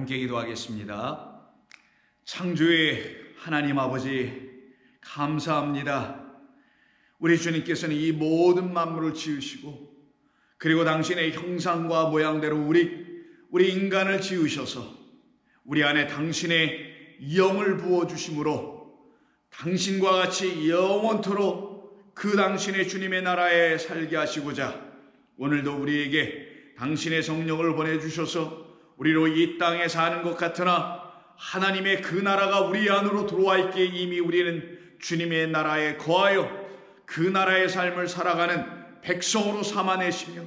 함께 기도하겠습니다. 창조의 하나님 아버지, 감사합니다. 우리 주님께서는 이 모든 만물을 지으시고, 그리고 당신의 형상과 모양대로 우리 인간을 지으셔서 우리 안에 당신의 영을 부어주심으로 당신과 같이 영원토록 그 당신의 주님의 나라에 살게 하시고자 오늘도 우리에게 당신의 성령을 보내주셔서 우리로 이 땅에 사는 것 같으나 하나님의 그 나라가 우리 안으로 들어와 있기에 이미 우리는 주님의 나라에 거하여 그 나라의 삶을 살아가는 백성으로 삼아내시며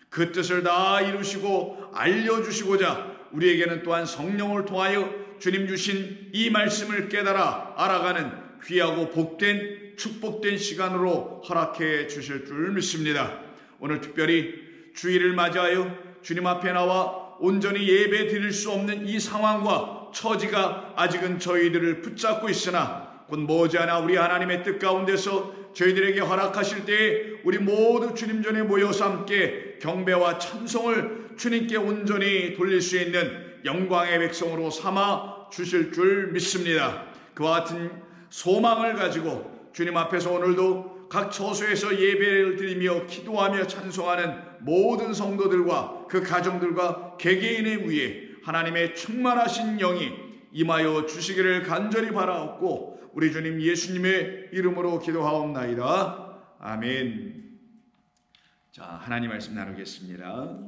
그 뜻을 다 이루시고 알려주시고자 우리에게는 또한 성령을 통하여 주님 주신 이 말씀을 깨달아 알아가는 귀하고 복된 축복된 시간으로 허락해 주실 줄 믿습니다. 오늘 특별히 주일을 맞이하여 주님 앞에 나와 온전히 예배 드릴 수 없는 이 상황과 처지가 아직은 저희들을 붙잡고 있으나 곧 머지않아 우리 하나님의 뜻 가운데서 저희들에게 허락하실 때에 우리 모두 주님 전에 모여서 함께 경배와 찬송을 주님께 온전히 돌릴 수 있는 영광의 백성으로 삼아 주실 줄 믿습니다. 그와 같은 소망을 가지고 주님 앞에서 오늘도 각 처소에서 예배를 드리며 기도하며 찬송하는 모든 성도들과 그 가정들과 개개인의 위에 하나님의 충만하신 영이 임하여 주시기를 간절히 바라옵고 우리 주님 예수님의 이름으로 기도하옵나이다. 아멘. 자, 하나님 말씀 나누겠습니다.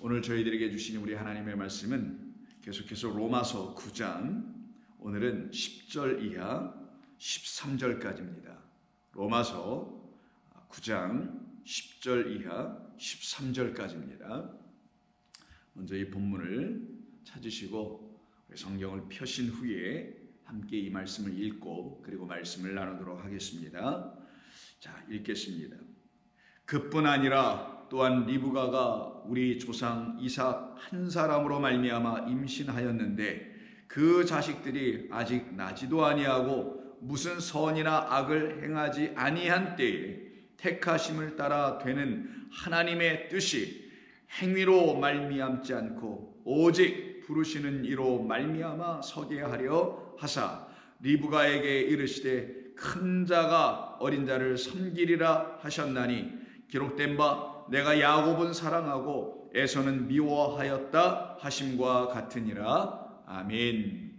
오늘 저희들에게 주신 우리 하나님의 말씀은 계속해서 로마서 9장, 오늘은 10절 이하 13절까지입니다. 로마서 9장 10절 이하 13절까지입니다. 먼저 이 본문을 찾으시고 성경을 펴신 후에 함께 이 말씀을 읽고 그리고 말씀을 나누도록 하겠습니다. 자, 읽겠습니다. 그뿐 아니라 또한 리브가가 우리 조상 이삭 한 사람으로 말미암아 임신하였는데 그 자식들이 아직 나지도 아니하고 무슨 선이나 악을 행하지 아니한 때에 택하심을 따라 되는 하나님의 뜻이 행위로 말미암지 않고 오직 부르시는 이로 말미암아 서게 하려 하사 리브가에게 이르시되 큰 자가 어린 자를 섬기리라 하셨나니 기록된 바 내가 야곱은 사랑하고 에서는 미워하였다 하심과 같으니라. 아멘.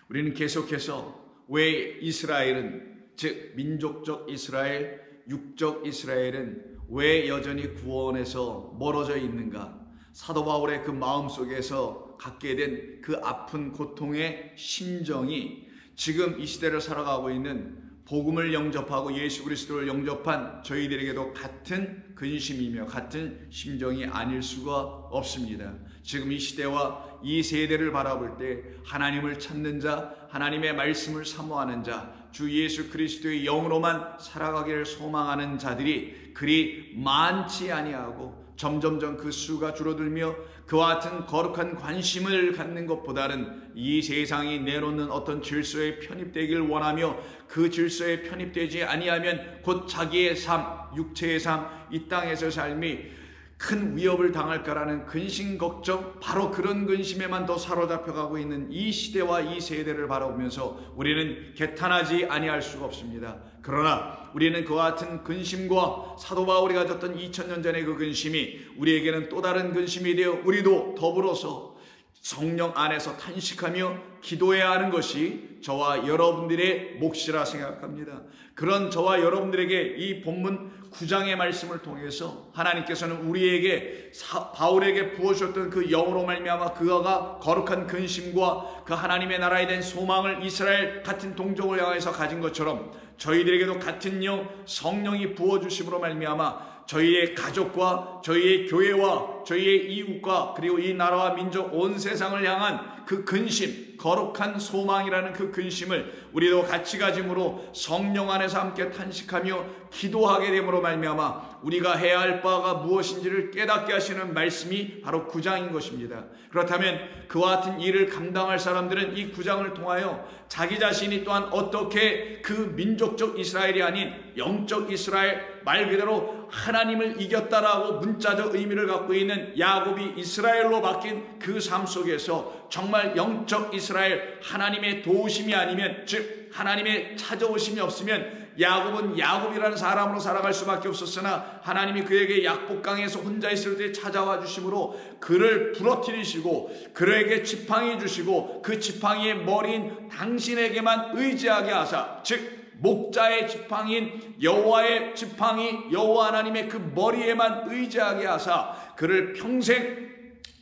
우리는 계속해서 왜 이스라엘은, 즉 민족적 이스라엘, 육적 이스라엘은 왜 여전히 구원에서 멀어져 있는가? 사도 바울의 그 마음속에서 갖게 된 그 아픈 고통의 심정이 지금 이 시대를 살아가고 있는 복음을 영접하고 예수 그리스도를 영접한 저희들에게도 같은 근심이며 같은 심정이 아닐 수가 없습니다. 지금 이 시대와 이 세대를 바라볼 때 하나님을 찾는 자, 하나님의 말씀을 사모하는 자, 주 예수 그리스도의 영으로만 살아가기를 소망하는 자들이 그리 많지 아니하고 점점점 그 수가 줄어들며 그와 같은 거룩한 관심을 갖는 것보다는 이 세상이 내놓는 어떤 질서에 편입되기를 원하며 그 질서에 편입되지 아니하면 곧 자기의 삶, 육체의 삶, 이 땅에서 삶이 큰 위협을 당할까라는 근심 걱정, 바로 그런 근심에만 더 사로잡혀가고 있는 이 시대와 이 세대를 바라보면서 우리는 개탄하지 아니할 수가 없습니다. 그러나 우리는 그와 같은 근심과 사도 바울이 가졌던 2000년 전의 그 근심이 우리에게는 또 다른 근심이 되어 우리도 더불어서 성령 안에서 탄식하며 기도해야 하는 것이 저와 여러분들의 몫이라 생각합니다. 그런 저와 여러분들에게 이 본문 9장의 말씀을 통해서 하나님께서는 우리에게 바울에게 부어주셨던 그 영으로 말미암아 그가 거룩한 근심과 그 하나님의 나라에 대한 소망을 이스라엘 같은 동족을 향해서 가진 것처럼 저희들에게도 같은 영, 성령이 부어주심으로 말미암아 저희의 가족과 저희의 교회와 저희의 이웃과 그리고 이 나라와 민족 온 세상을 향한 그 근심, 거룩한 소망이라는 그 근심을 우리도 같이 가짐으로 성령 안에서 함께 탄식하며 기도하게 됨으로 말미암아 우리가 해야 할 바가 무엇인지를 깨닫게 하시는 말씀이 바로 9장인 것입니다. 그렇다면 그와 같은 일을 감당할 사람들은 이 9장을 통하여 자기 자신이 또한 어떻게 그 민족적 이스라엘이 아닌 영적 이스라엘, 말 그대로 하나님을 이겼다라고 문자적 의미를 갖고 있는 야곱이 이스라엘로 바뀐 그 삶 속에서 정말 영적 이스라엘, 하나님의 도우심이 아니면, 즉 하나님의 찾아오심이 없으면 야곱은 야곱이라는 사람으로 살아갈 수밖에 없었으나 하나님이 그에게 약복강에서 혼자 있을 때 찾아와 주심으로 그를 부러뜨리시고 그에게 지팡이 주시고 그 지팡이의 머리인 당신에게만 의지하게 하사, 즉 목자의 지팡이인 여호와의 지팡이, 여호와 하나님의 그 머리에만 의지하게 하사 그를 평생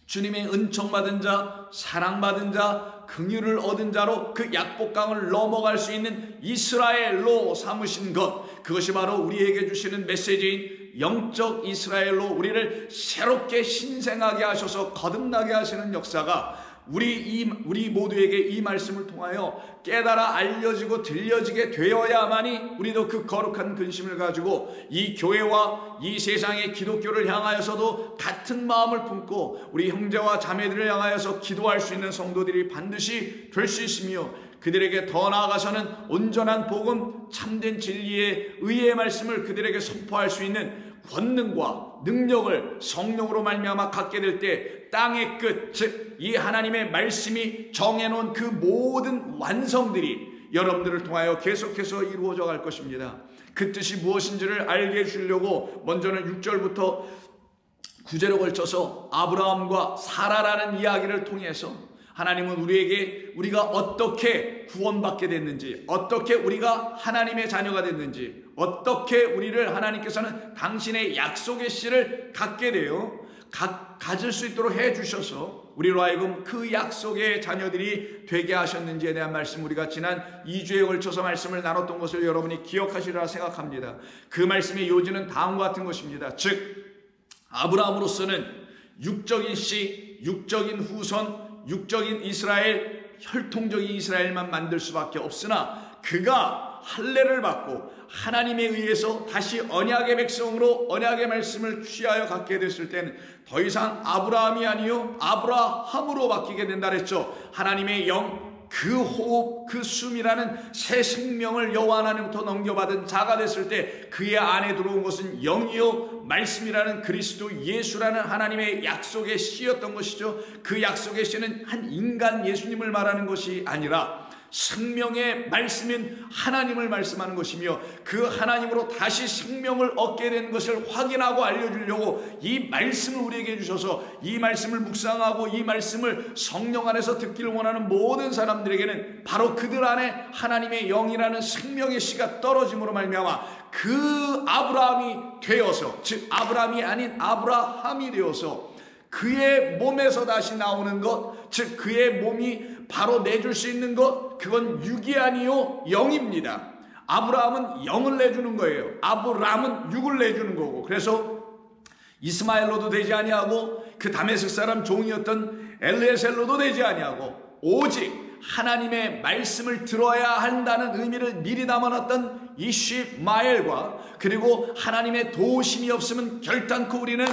주님의 은총받은 자, 사랑받은 자, 긍휼을 얻은 자로 그 약복강을 넘어갈 수 있는 이스라엘로 삼으신 것, 그것이 바로 우리에게 주시는 메시지인 영적 이스라엘로 우리를 새롭게 신생하게 하셔서 거듭나게 하시는 역사가 우리 모두에게 이 말씀을 통하여 깨달아 알려지고 들려지게 되어야만이 우리도 그 거룩한 근심을 가지고 이 교회와 이 세상의 기독교를 향하여서도 같은 마음을 품고 우리 형제와 자매들을 향하여서 기도할 수 있는 성도들이 반드시 될 수 있으며, 그들에게 더 나아가서는 온전한 복음, 참된 진리의 의의 말씀을 그들에게 선포할 수 있는 권능과 능력을 성령으로 말미암아 갖게 될 때 땅의 끝, 즉 이 하나님의 말씀이 정해놓은 그 모든 완성들이 여러분들을 통하여 계속해서 이루어져 갈 것입니다. 그 뜻이 무엇인지를 알게 해주려고 먼저는 6절부터 9절에 걸쳐서 아브라함과 사라라는 이야기를 통해서 하나님은 우리에게 우리가 어떻게 구원받게 됐는지, 어떻게 우리가 하나님의 자녀가 됐는지, 어떻게 우리를 하나님께서는 당신의 약속의 씨를 갖게 되어 가질 수 있도록 해주셔서 우리로 하여금 그 약속의 자녀들이 되게 하셨는지에 대한 말씀, 우리가 지난 2주에 걸쳐서 말씀을 나눴던 것을 여러분이 기억하시리라 생각합니다. 그 말씀의 요지는 다음과 같은 것입니다. 즉 아브라함으로서는 육적인 씨, 육적인 후손, 육적인 이스라엘, 혈통적인 이스라엘만 만들 수밖에 없으나 그가 할례를 받고 하나님에 의해서 다시 언약의 백성으로 언약의 말씀을 취하여 갖게 됐을 때는 더 이상 아브라함이 아니요 아브라함으로 바뀌게 된다 그랬죠. 하나님의 영, 그 호흡, 그 숨이라는 새 생명을 여호와 하나님부터 넘겨받은 자가 됐을 때 그의 안에 들어온 것은 영이요 말씀이라는 그리스도 예수라는 하나님의 약속의 씨였던 것이죠. 그 약속의 씨는 한 인간 예수님을 말하는 것이 아니라 생명의 말씀인 하나님을 말씀하는 것이며, 그 하나님으로 다시 생명을 얻게 된 것을 확인하고 알려주려고 이 말씀을 우리에게 주셔서 이 말씀을 묵상하고 이 말씀을 성령 안에서 듣기를 원하는 모든 사람들에게는 바로 그들 안에 하나님의 영이라는 생명의 씨가 떨어짐으로 말미암아 그 아브라함이 되어서, 즉 아브라함이 아닌 아브라함이 되어서 그의 몸에서 다시 나오는 것, 즉 그의 몸이 바로 내줄 수 있는 것, 그건 육이 아니요 영입니다. 아브라함은 영을 내주는 거예요. 아브라함은 육을 내주는 거고, 그래서 이스마엘로도 되지 아니하고 그 다메섹 사람 종이었던 엘리에셀로도 되지 아니하고 오직 하나님의 말씀을 들어야 한다는 의미를 미리 담아놨던 이시마엘과 그리고 하나님의 도우심이 없으면 결단코 우리는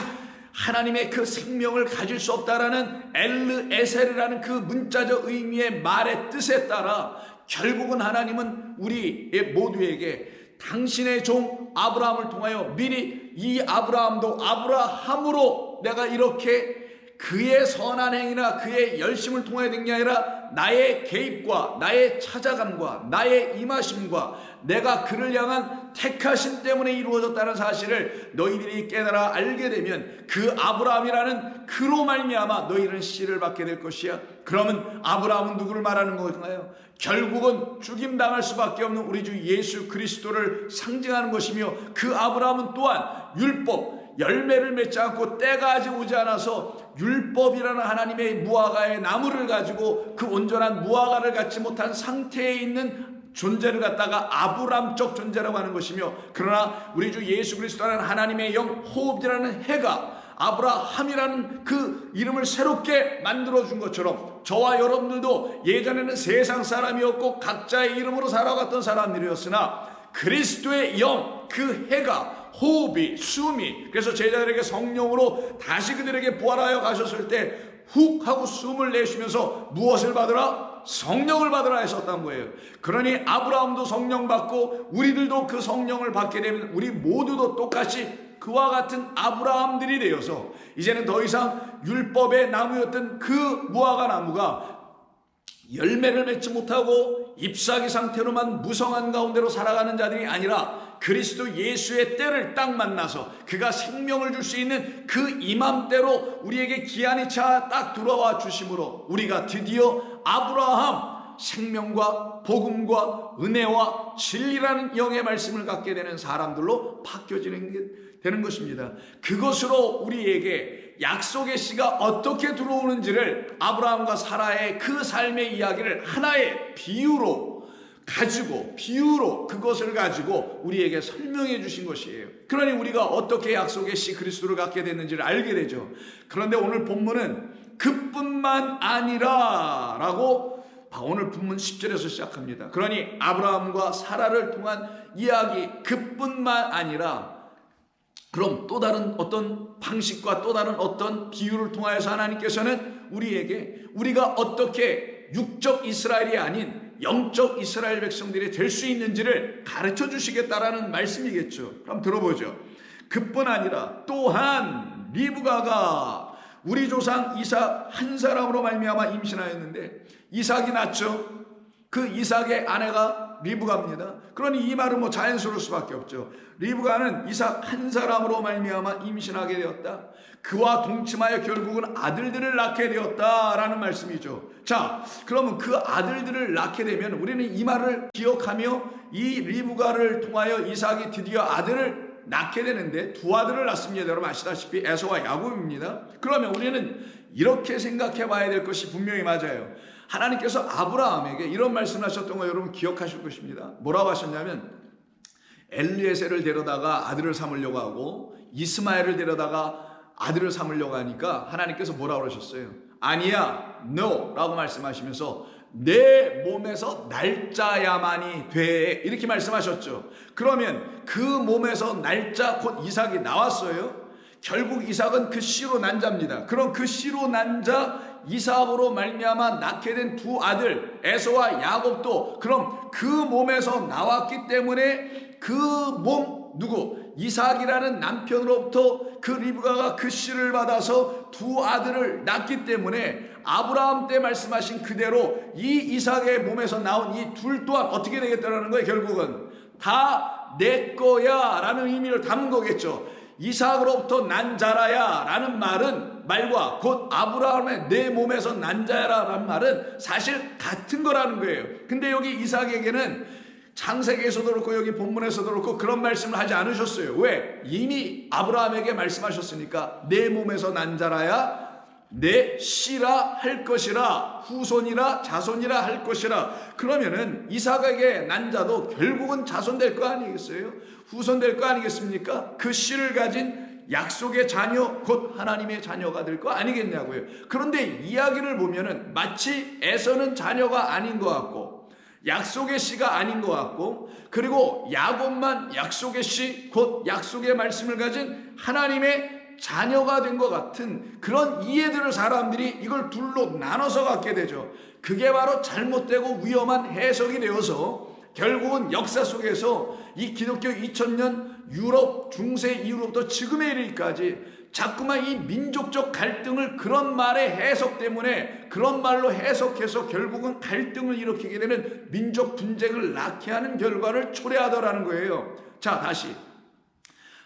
하나님의 그 생명을 가질 수 없다라는 엘르에셀이라는 그 문자적 의미의 말의 뜻에 따라 결국은 하나님은 우리 모두에게 당신의 종 아브라함을 통하여 미리 이 아브라함도 아브라함으로 내가 이렇게 그의 선한 행위나 그의 열심을 통하여 된 게 아니라 나의 개입과 나의 찾아감과 나의 임하심과 내가 그를 향한 택하심 때문에 이루어졌다는 사실을 너희들이 깨달아 알게 되면 그 아브라함이라는 그로 말미암아 너희는 씨를 받게 될 것이야. 그러면 아브라함은 누구를 말하는 건가요? 결국은 죽임당할 수밖에 없는 우리 주 예수 그리스도를 상징하는 것이며, 그 아브라함은 또한 율법, 열매를 맺지 않고 때가 아직 오지 않아서 율법이라는 하나님의 무화과의 나무를 가지고 그 온전한 무화과를 갖지 못한 상태에 있는 존재를 갖다가 아브람적 존재라고 하는 것이며, 그러나 우리 주 예수 그리스도라는 하나님의 영 호흡이라는 해가 아브라함이라는 그 이름을 새롭게 만들어준 것처럼 저와 여러분들도 예전에는 세상 사람이었고 각자의 이름으로 살아갔던 사람들이었으나 그리스도의 영, 그 해가, 호흡이, 숨이, 그래서 제자들에게 성령으로 다시 그들에게 부활하여 가셨을 때 훅 하고 숨을 내쉬면서 무엇을 받으라? 성령을 받으라 했었단 거예요. 그러니 아브라함도 성령 받고 우리들도 그 성령을 받게 되면 우리 모두도 똑같이 그와 같은 아브라함들이 되어서 이제는 더 이상 율법의 나무였던 그 무화과 나무가 열매를 맺지 못하고 잎사귀 상태로만 무성한 가운데로 살아가는 자들이 아니라 그리스도 예수의 때를 딱 만나서 그가 생명을 줄 수 있는 그 이맘때로 우리에게 기한이 차 딱 들어와 주심으로 우리가 드디어 아브라함 생명과 복음과 은혜와 진리라는 영의 말씀을 갖게 되는 사람들로 바뀌어지는 게 되는 것입니다. 그것으로 우리에게 약속의 씨가 어떻게 들어오는지를 아브라함과 사라의 그 삶의 이야기를 하나의 비유로 그것을 가지고 우리에게 설명해 주신 것이에요. 그러니 우리가 어떻게 약속의 씨 그리스도를 갖게 됐는지를 알게 되죠. 그런데 오늘 본문은 그뿐만 아니라 라고 오늘 본문 10절에서 시작합니다. 그러니 아브라함과 사라를 통한 이야기 그뿐만 아니라 그럼 또 다른 어떤 방식과 또 다른 어떤 비유를 통하여서 하나님께서는 우리가 어떻게 육적 이스라엘이 아닌 영적 이스라엘 백성들이 될 수 있는지를 가르쳐 주시겠다라는 말씀이겠죠. 그럼 들어보죠. 그뿐 아니라 또한 리브가가 우리 조상 이삭 한 사람으로 말미암아 임신하였는데 이삭이 낳죠. 그 이삭의 아내가 리브가입니다. 그러니 이 말은 자연스러울 수밖에 없죠. 리브가는 이삭 한 사람으로 말미암아 임신하게 되었다. 그와 동침하여 결국은 아들들을 낳게 되었다라는 말씀이죠. 자, 그러면 그 아들들을 낳게 되면 우리는 이 말을 기억하며 이 리브가를 통하여 이삭이 드디어 아들을 낳게 되는데 두 아들을 낳습니다. 여러분 아시다시피 에서와 야곱입니다. 그러면 우리는 이렇게 생각해 봐야 될 것이 분명히 맞아요. 하나님께서 아브라함에게 이런 말씀을 하셨던 거 여러분 기억하실 것입니다. 뭐라고 하셨냐면 엘리에셀을 데려다가 아들을 삼으려고 하고 이스마엘을 데려다가 아들을 삼으려고 하니까 하나님께서 뭐라고 그러셨어요? 아니야, no 라고 말씀하시면서 내 몸에서 날짜야만이 돼 이렇게 말씀하셨죠. 그러면 그 몸에서 날짜 곧 이삭이 나왔어요. 결국 이삭은 그 씨로 난 자입니다. 그럼 그 씨로 난 자 이삭으로 말미암아 낳게 된 두 아들 에서와 야곱도 그럼 그 몸에서 나왔기 때문에 그 몸 누구? 이삭이라는 남편으로부터 그 리브가가 그 씨를 받아서 두 아들을 낳기 때문에 아브라함 때 말씀하신 그대로 이 이삭의 몸에서 나온 이 둘 또한 어떻게 되겠다는 거예요? 결국은 다 내 거야 라는 의미를 담은 거겠죠. 이삭으로부터 난 자라야 라는 말과 곧 아브라함의 내 몸에서 난 자라라는 말은 사실 같은 거라는 거예요. 근데 여기 이삭에게는 창세기에서도 그렇고 여기 본문에서도 그렇고 그런 말씀을 하지 않으셨어요. 왜? 이미 아브라함에게 말씀하셨으니까 내 몸에서 난 자라야 내 씨라 할 것이라 후손이라 자손이라 할 것이라. 그러면은 이삭에게 난 자도 결국은 자손 될 거 아니겠어요? 후손 될 거 아니겠습니까? 그 씨를 가진 약속의 자녀 곧 하나님의 자녀가 될 거 아니겠냐고요. 그런데 이야기를 보면은 마치 에서는 자녀가 아닌 것 같고 약속의 씨가 아닌 것 같고 그리고 야곱만 약속의 씨 곧 약속의 말씀을 가진 하나님의 자녀가 된 것 같은 그런 이해들을 사람들이 이걸 둘로 나눠서 갖게 되죠. 그게 바로 잘못되고 위험한 해석이 되어서 결국은 역사 속에서 이 기독교 2000년 유럽 중세 이후로부터 지금에 이르기까지 자꾸만 이 민족적 갈등을 그런 말의 해석 때문에 그런 말로 해석해서 결국은 갈등을 일으키게 되는 민족 분쟁을 낳게 하는 결과를 초래하더라는 거예요. 자, 다시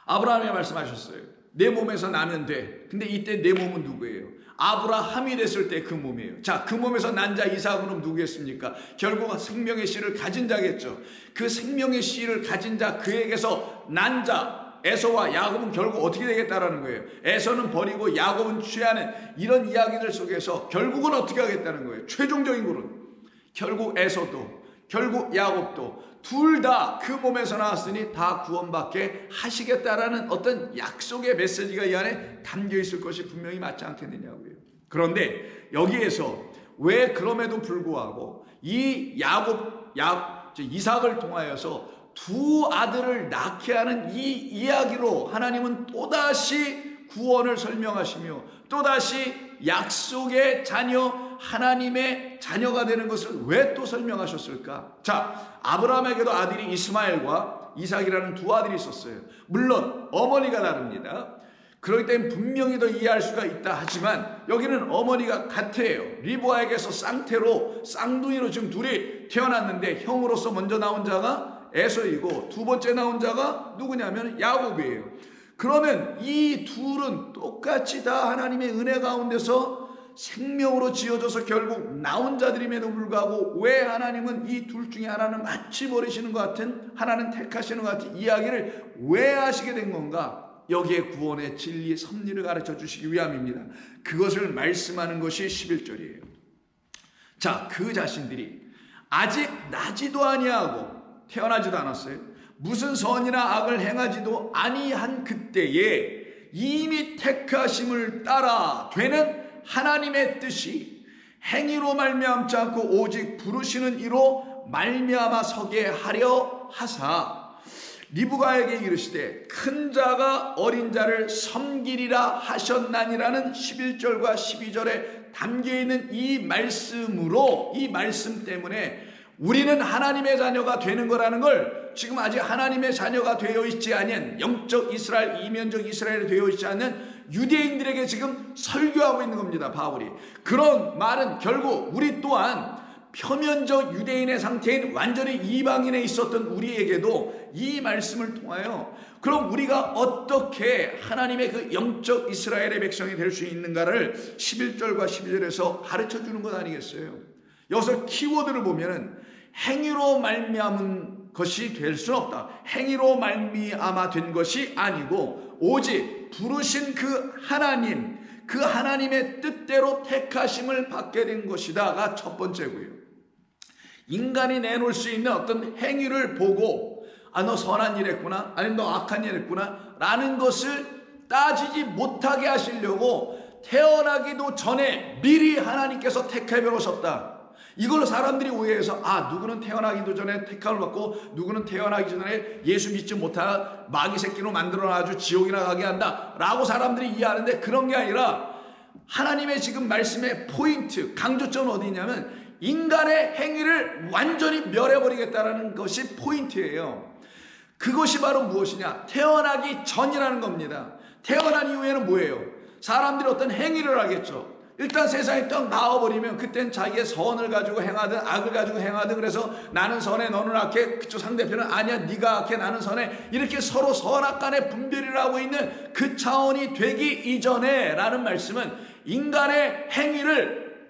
아브라함이 말씀하셨어요. 내 몸에서 나면 돼. 근데 이때 내 몸은 누구예요? 아브라함이 됐을 때 그 몸이에요. 자, 그 몸에서 난 자 이삭은 누구겠습니까? 결국 생명의 씨를 가진 자겠죠. 그 생명의 씨를 가진 자 그에게서 난 자 에서와 야곱은 결국 어떻게 되겠다라는 거예요. 에서는 버리고 야곱은 취하는 이런 이야기들 속에서 결국은 어떻게 하겠다는 거예요. 최종적인 거는 결국 에서도 결국 야곱도 둘 다 그 몸에서 나왔으니 다 구원받게 하시겠다라는 어떤 약속의 메시지가 이 안에 담겨 있을 것이 분명히 맞지 않겠느냐고요. 그런데 여기에서 왜 그럼에도 불구하고 이 이삭을 통하여서 두 아들을 낳게 하는 이 이야기로 하나님은 또다시 구원을 설명하시며 또다시 약속의 자녀, 하나님의 자녀가 되는 것을 왜 또 설명하셨을까? 자, 아브라함에게도 아들이 이스마엘과 이삭이라는 두 아들이 있었어요. 물론 어머니가 다릅니다. 그렇기 때문에 분명히 더 이해할 수가 있다 하지만 여기는 어머니가 같아요. 리브아에게서 쌍태로 쌍둥이로 지금 둘이 태어났는데 형으로서 먼저 나온 자가 에서이고 두 번째 나온 자가 누구냐면 야곱이에요. 그러면 이 둘은 똑같이 다 하나님의 은혜 가운데서 생명으로 지어져서 결국 나온 자들임에도 불구하고 왜 하나님은 이 둘 중에 하나는 마치 버리시는 것 같은, 하나는 택하시는 것 같은 이야기를 왜 하시게 된 건가? 여기에 구원의 진리, 섭리를 가르쳐 주시기 위함입니다. 그것을 말씀하는 것이 11절이에요. 자, 그 자신들이 아직 나지도 아니하고 태어나지도 않았어요. 무슨 선이나 악을 행하지도 아니한 그때에 이미 택하심을 따라 되는 하나님의 뜻이 행위로 말미암지 않고 오직 부르시는 이로 말미암아 서게 하려 하사 리브가에게 이르시되 큰 자가 어린 자를 섬기리라 하셨나니라는 11절과 12절에 담겨있는 이 말씀으로, 이 말씀 때문에 우리는 하나님의 자녀가 되는 거라는 걸 지금 아직 하나님의 자녀가 되어 있지 않은 영적 이스라엘, 이면적 이스라엘이 되어 있지 않는 유대인들에게 지금 설교하고 있는 겁니다. 바울이. 그런 말은 결국 우리 또한 표면적 유대인의 상태인 완전히 이방인에 있었던 우리에게도 이 말씀을 통하여 그럼 우리가 어떻게 하나님의 그 영적 이스라엘의 백성이 될 수 있는가를 11절과 12절에서 가르쳐 주는 것 아니겠어요? 여기서 키워드를 보면은 행위로 말미암은 것이 될 수는 없다. 행위로 말미암아 된 것이 아니고 오직 부르신 그 하나님, 그 하나님의 뜻대로 택하심을 받게 된 것이다가 첫 번째고요. 인간이 내놓을 수 있는 어떤 행위를 보고 너 선한 일 했구나, 아니면 너 악한 일 했구나 라는 것을 따지지 못하게 하시려고 태어나기도 전에 미리 하나님께서 택해 놓으셨다. 이걸 사람들이 오해해서 누구는 태어나기도 전에 택함을 받고 누구는 태어나기 전에 예수 믿지 못한 마귀 새끼로 만들어놔가지고 지옥이나 가게 한다 라고 사람들이 이해하는데 그런 게 아니라 하나님의 지금 말씀의 포인트, 강조점은 어디 있냐면 인간의 행위를 완전히 멸해버리겠다는 것이 포인트예요. 그것이 바로 무엇이냐? 태어나기 전이라는 겁니다. 태어난 이후에는 뭐예요? 사람들이 어떤 행위를 하겠죠. 일단 세상에 딱 나와버리면 그땐 자기의 선을 가지고 행하든 악을 가지고 행하든 그래서 나는 선해 너는 악해, 그쪽 상대편은 아니야 네가 악해 나는 선해, 이렇게 서로 선악 간의 분별을 하고 있는 그 차원이 되기 이전에 라는 말씀은 인간의 행위를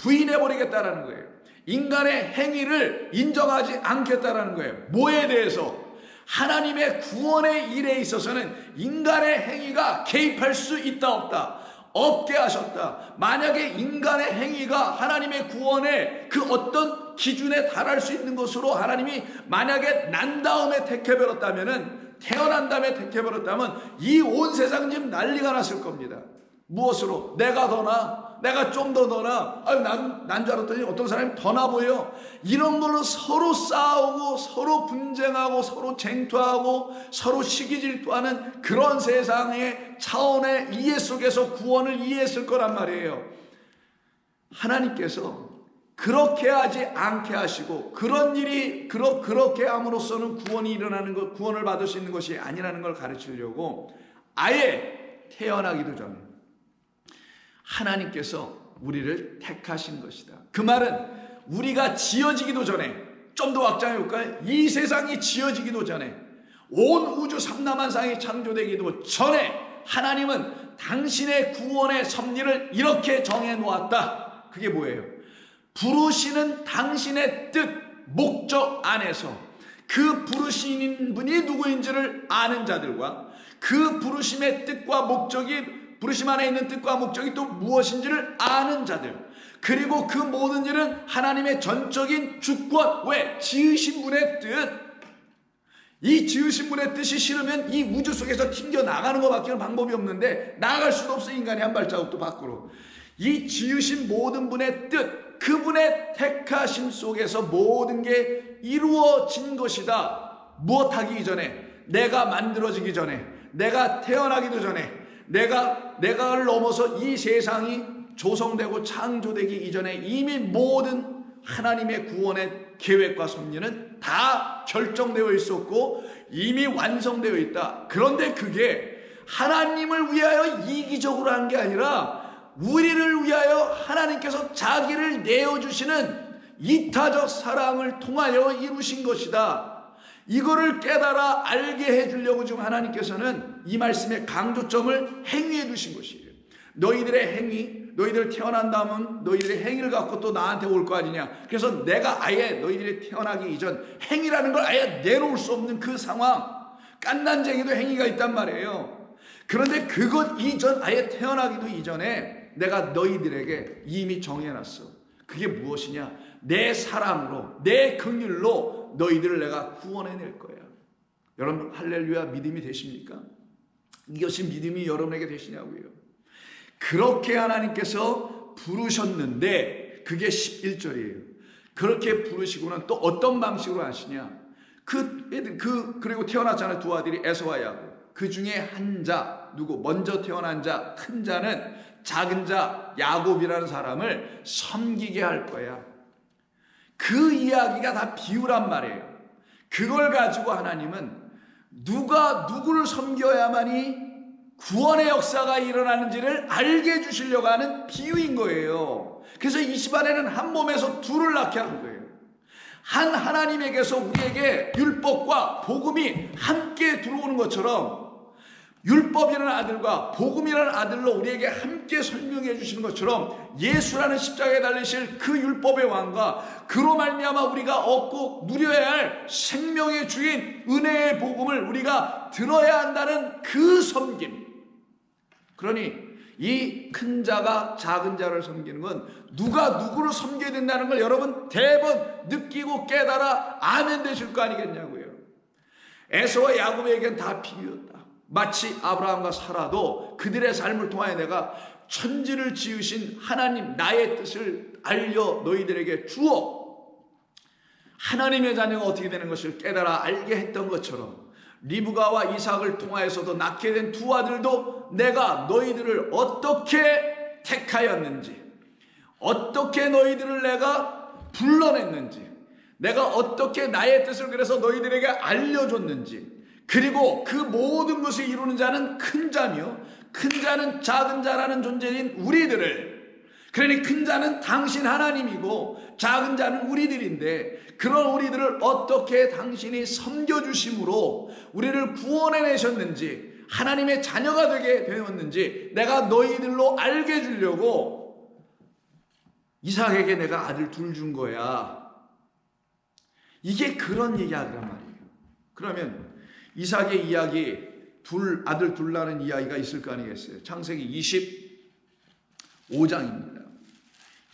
부인해버리겠다라는 거예요. 인간의 행위를 인정하지 않겠다라는 거예요. 뭐에 대해서? 하나님의 구원의 일에 있어서는 인간의 행위가 개입할 수 있다 없다? 없게 하셨다. 만약에 인간의 행위가 하나님의 구원의 그 어떤 기준에 달할 수 있는 것으로 하나님이 만약에 난 다음에 택해버렸다면은, 태어난 다음에 택해버렸다면 이 온 세상 지금 난리가 났을 겁니다. 무엇으로? 내가 더 나아? 내가 좀 더 너나? 난 줄 알았더니 어떤 사람이 더 나 보여? 이런 걸로 서로 싸우고 서로 분쟁하고 서로 쟁투하고 서로 시기질투하는 그런 세상의 차원의 이해 속에서 구원을 이해했을 거란 말이에요. 하나님께서 그렇게 하지 않게 하시고 그런 일이 그렇게 함으로써는 구원이 일어나는 것, 구원을 받을 수 있는 것이 아니라는 걸 가르치려고 아예 태어나기도 전에 하나님께서 우리를 택하신 것이다. 그 말은 우리가 지어지기도 전에, 좀 더 확장해 볼까요? 이 세상이 지어지기도 전에, 온 우주 삼라만상이 창조되기도 전에 하나님은 당신의 구원의 섭리를 이렇게 정해 놓았다. 그게 뭐예요? 부르시는 당신의 뜻, 목적 안에서 그 부르시는 분이 누구인지를 아는 자들과 그 부르심의 뜻과 목적이, 부르심 안에 있는 뜻과 목적이 또 무엇인지를 아는 자들, 그리고 그 모든 일은 하나님의 전적인 주권, 왜? 지으신 분의 뜻. 이 지으신 분의 뜻이 싫으면 이 우주 속에서 튕겨 나가는 것밖에 방법이 없는데 나갈 수도 없어. 인간이 한 발자국도 밖으로. 이 지으신 모든 분의 뜻, 그분의 택하심 속에서 모든 게 이루어진 것이다. 무엇하기 이전에, 내가 만들어지기 전에, 내가 태어나기도 전에, 내가를 넘어서 이 세상이 조성되고 창조되기 이전에 이미 모든 하나님의 구원의 계획과 섭리는 다 결정되어 있었고 이미 완성되어 있다. 그런데 그게 하나님을 위하여 이기적으로 한 게 아니라 우리를 위하여 하나님께서 자기를 내어주시는 이타적 사랑을 통하여 이루신 것이다. 이거를 깨달아 알게 해주려고 지금 하나님께서는 이 말씀의 강조점을 행위해 두신 것이에요. 너희들의 행위, 너희들 태어난다면 너희들의 행위를 갖고 또 나한테 올 거 아니냐. 그래서 내가 아예 너희들이 태어나기 이전 행위라는 걸 아예 내놓을 수 없는 그 상황. 깐난쟁이도 행위가 있단 말이에요. 그런데 그것 이전, 아예 태어나기도 이전에 내가 너희들에게 이미 정해놨어. 그게 무엇이냐? 내 사랑으로, 내 긍휼로 너희들을 내가 구원해낼 거야. 여러분 할렐루야 믿음이 되십니까? 이것이 믿음이 여러분에게 되시냐고요. 그렇게 하나님께서 부르셨는데 그게 11절이에요. 그렇게 부르시고는 또 어떤 방식으로 하시냐? 그리고 태어났잖아요. 두 아들이 에서와 야곱. 그 중에 한 자, 누구? 먼저 태어난 자, 큰 자는 작은 자 야곱이라는 사람을 섬기게 할 거야. 그 이야기가 다 비유란 말이에요. 그걸 가지고 하나님은 누가 누구를 섬겨야만이 구원의 역사가 일어나는지를 알게 해주시려고 하는 비유인 거예요. 그래서 이 집안에는 한 몸에서 둘을 낳게 한 거예요. 한 하나님에게서 우리에게 율법과 복음이 함께 들어오는 것처럼 율법이라는 아들과 복음이라는 아들로 우리에게 함께 설명해 주시는 것처럼 예수라는 십자가에 달리실 그 율법의 왕과 그로 말미암아 우리가 얻고 누려야 할 생명의 주인 은혜의 복음을 우리가 들어야 한다는 그 섬김. 그러니 이 큰 자가 작은 자를 섬기는 건 누가 누구를 섬겨야 된다는 걸 여러분 대번 느끼고 깨달아 아멘 되실 거 아니겠냐고요. 에서와 야곱에겐 다 비유였다. 마치 아브라함과 사라도 그들의 삶을 통하여 내가 천지를 지으신 하나님 나의 뜻을 알려 너희들에게 주어 하나님의 자녀가 어떻게 되는 것을 깨달아 알게 했던 것처럼 리브가와 이삭을 통하여서도 낳게 된 두 아들도 내가 너희들을 어떻게 택하였는지, 어떻게 너희들을 내가 불러냈는지, 내가 어떻게 나의 뜻을 그래서 너희들에게 알려줬는지, 그리고 그 모든 것을 이루는 자는 큰 자며 큰 자는 작은 자라는 존재인 우리들을, 그러니 큰 자는 당신 하나님이고 작은 자는 우리들인데 그런 우리들을 어떻게 당신이 섬겨주심으로 우리를 구원해내셨는지 하나님의 자녀가 되게 되었는지 내가 너희들로 알게 해주려고 이삭에게 내가 아들 둘 준 거야. 이게 그런 이야기란 말이에요. 그러면 이삭의 이야기, 아들 둘 낳는 이야기가 있을 거 아니겠어요? 창세기 25장입니다.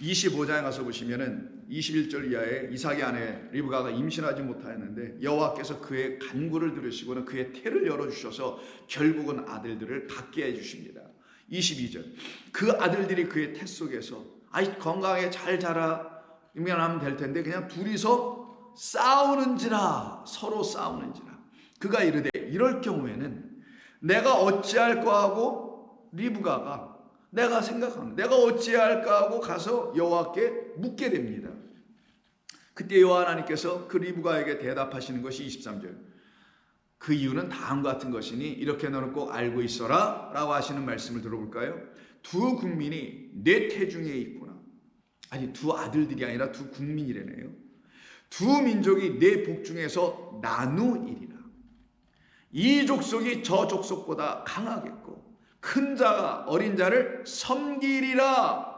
25장에 가서 보시면은 21절 이하에 이삭의 아내 리브가가 임신하지 못하였는데 여호와께서 그의 간구를 들으시고는 그의 태를 열어주셔서 결국은 아들들을 갖게 해주십니다. 22절 그 아들들이 그의 태 속에서 아이 건강하게 잘 자라 이면하면 될 텐데 그냥 둘이서 싸우는지라 서로 싸우는지라 그가 이르되 이럴 경우에는 내가 어찌할까 하고 리브가가 내가 생각합니다. 내가 어찌할까 하고 가서 여호와께 묻게 됩니다. 그때 여호와 하나님께서 그 리브가에게 대답하시는 것이 23절. 그 이유는 다음과 같은 것이니 이렇게 너는 꼭 알고 있어라 라고 하시는 말씀을 들어볼까요? 두 국민이 내 태중에 있구나. 아니 두 아들들이 아니라 두 국민이라네요. 두 민족이 내 복중에서 나누이리라. 이 족속이 저 족속보다 강하겠고 큰 자가 어린 자를 섬기리라.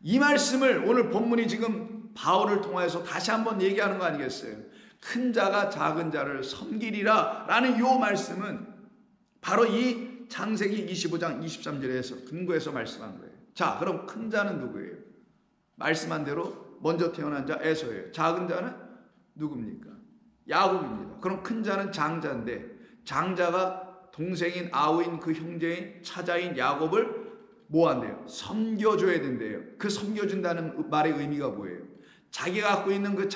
이 말씀을 오늘 본문이 지금 바울을 통해서 다시 한번 얘기하는 거 아니겠어요? 큰 자가 작은 자를 섬기리라 라는 이 말씀은 바로 이 창세기 25장 23절에서 근거해서 말씀한 거예요. 자, 그럼 큰 자는 누구예요? 말씀한 대로 먼저 태어난 자 에서예요. 작은 자는 누굽니까? 야곱입니다. 그럼 큰 자는 장자인데 장자가 동생인 아우인 그 형제인 차자인 야곱을 뭐 한대요? 섬겨줘야 된대요. 그 섬겨준다는 말의 의미가 뭐예요? 자기가 갖고 있는 그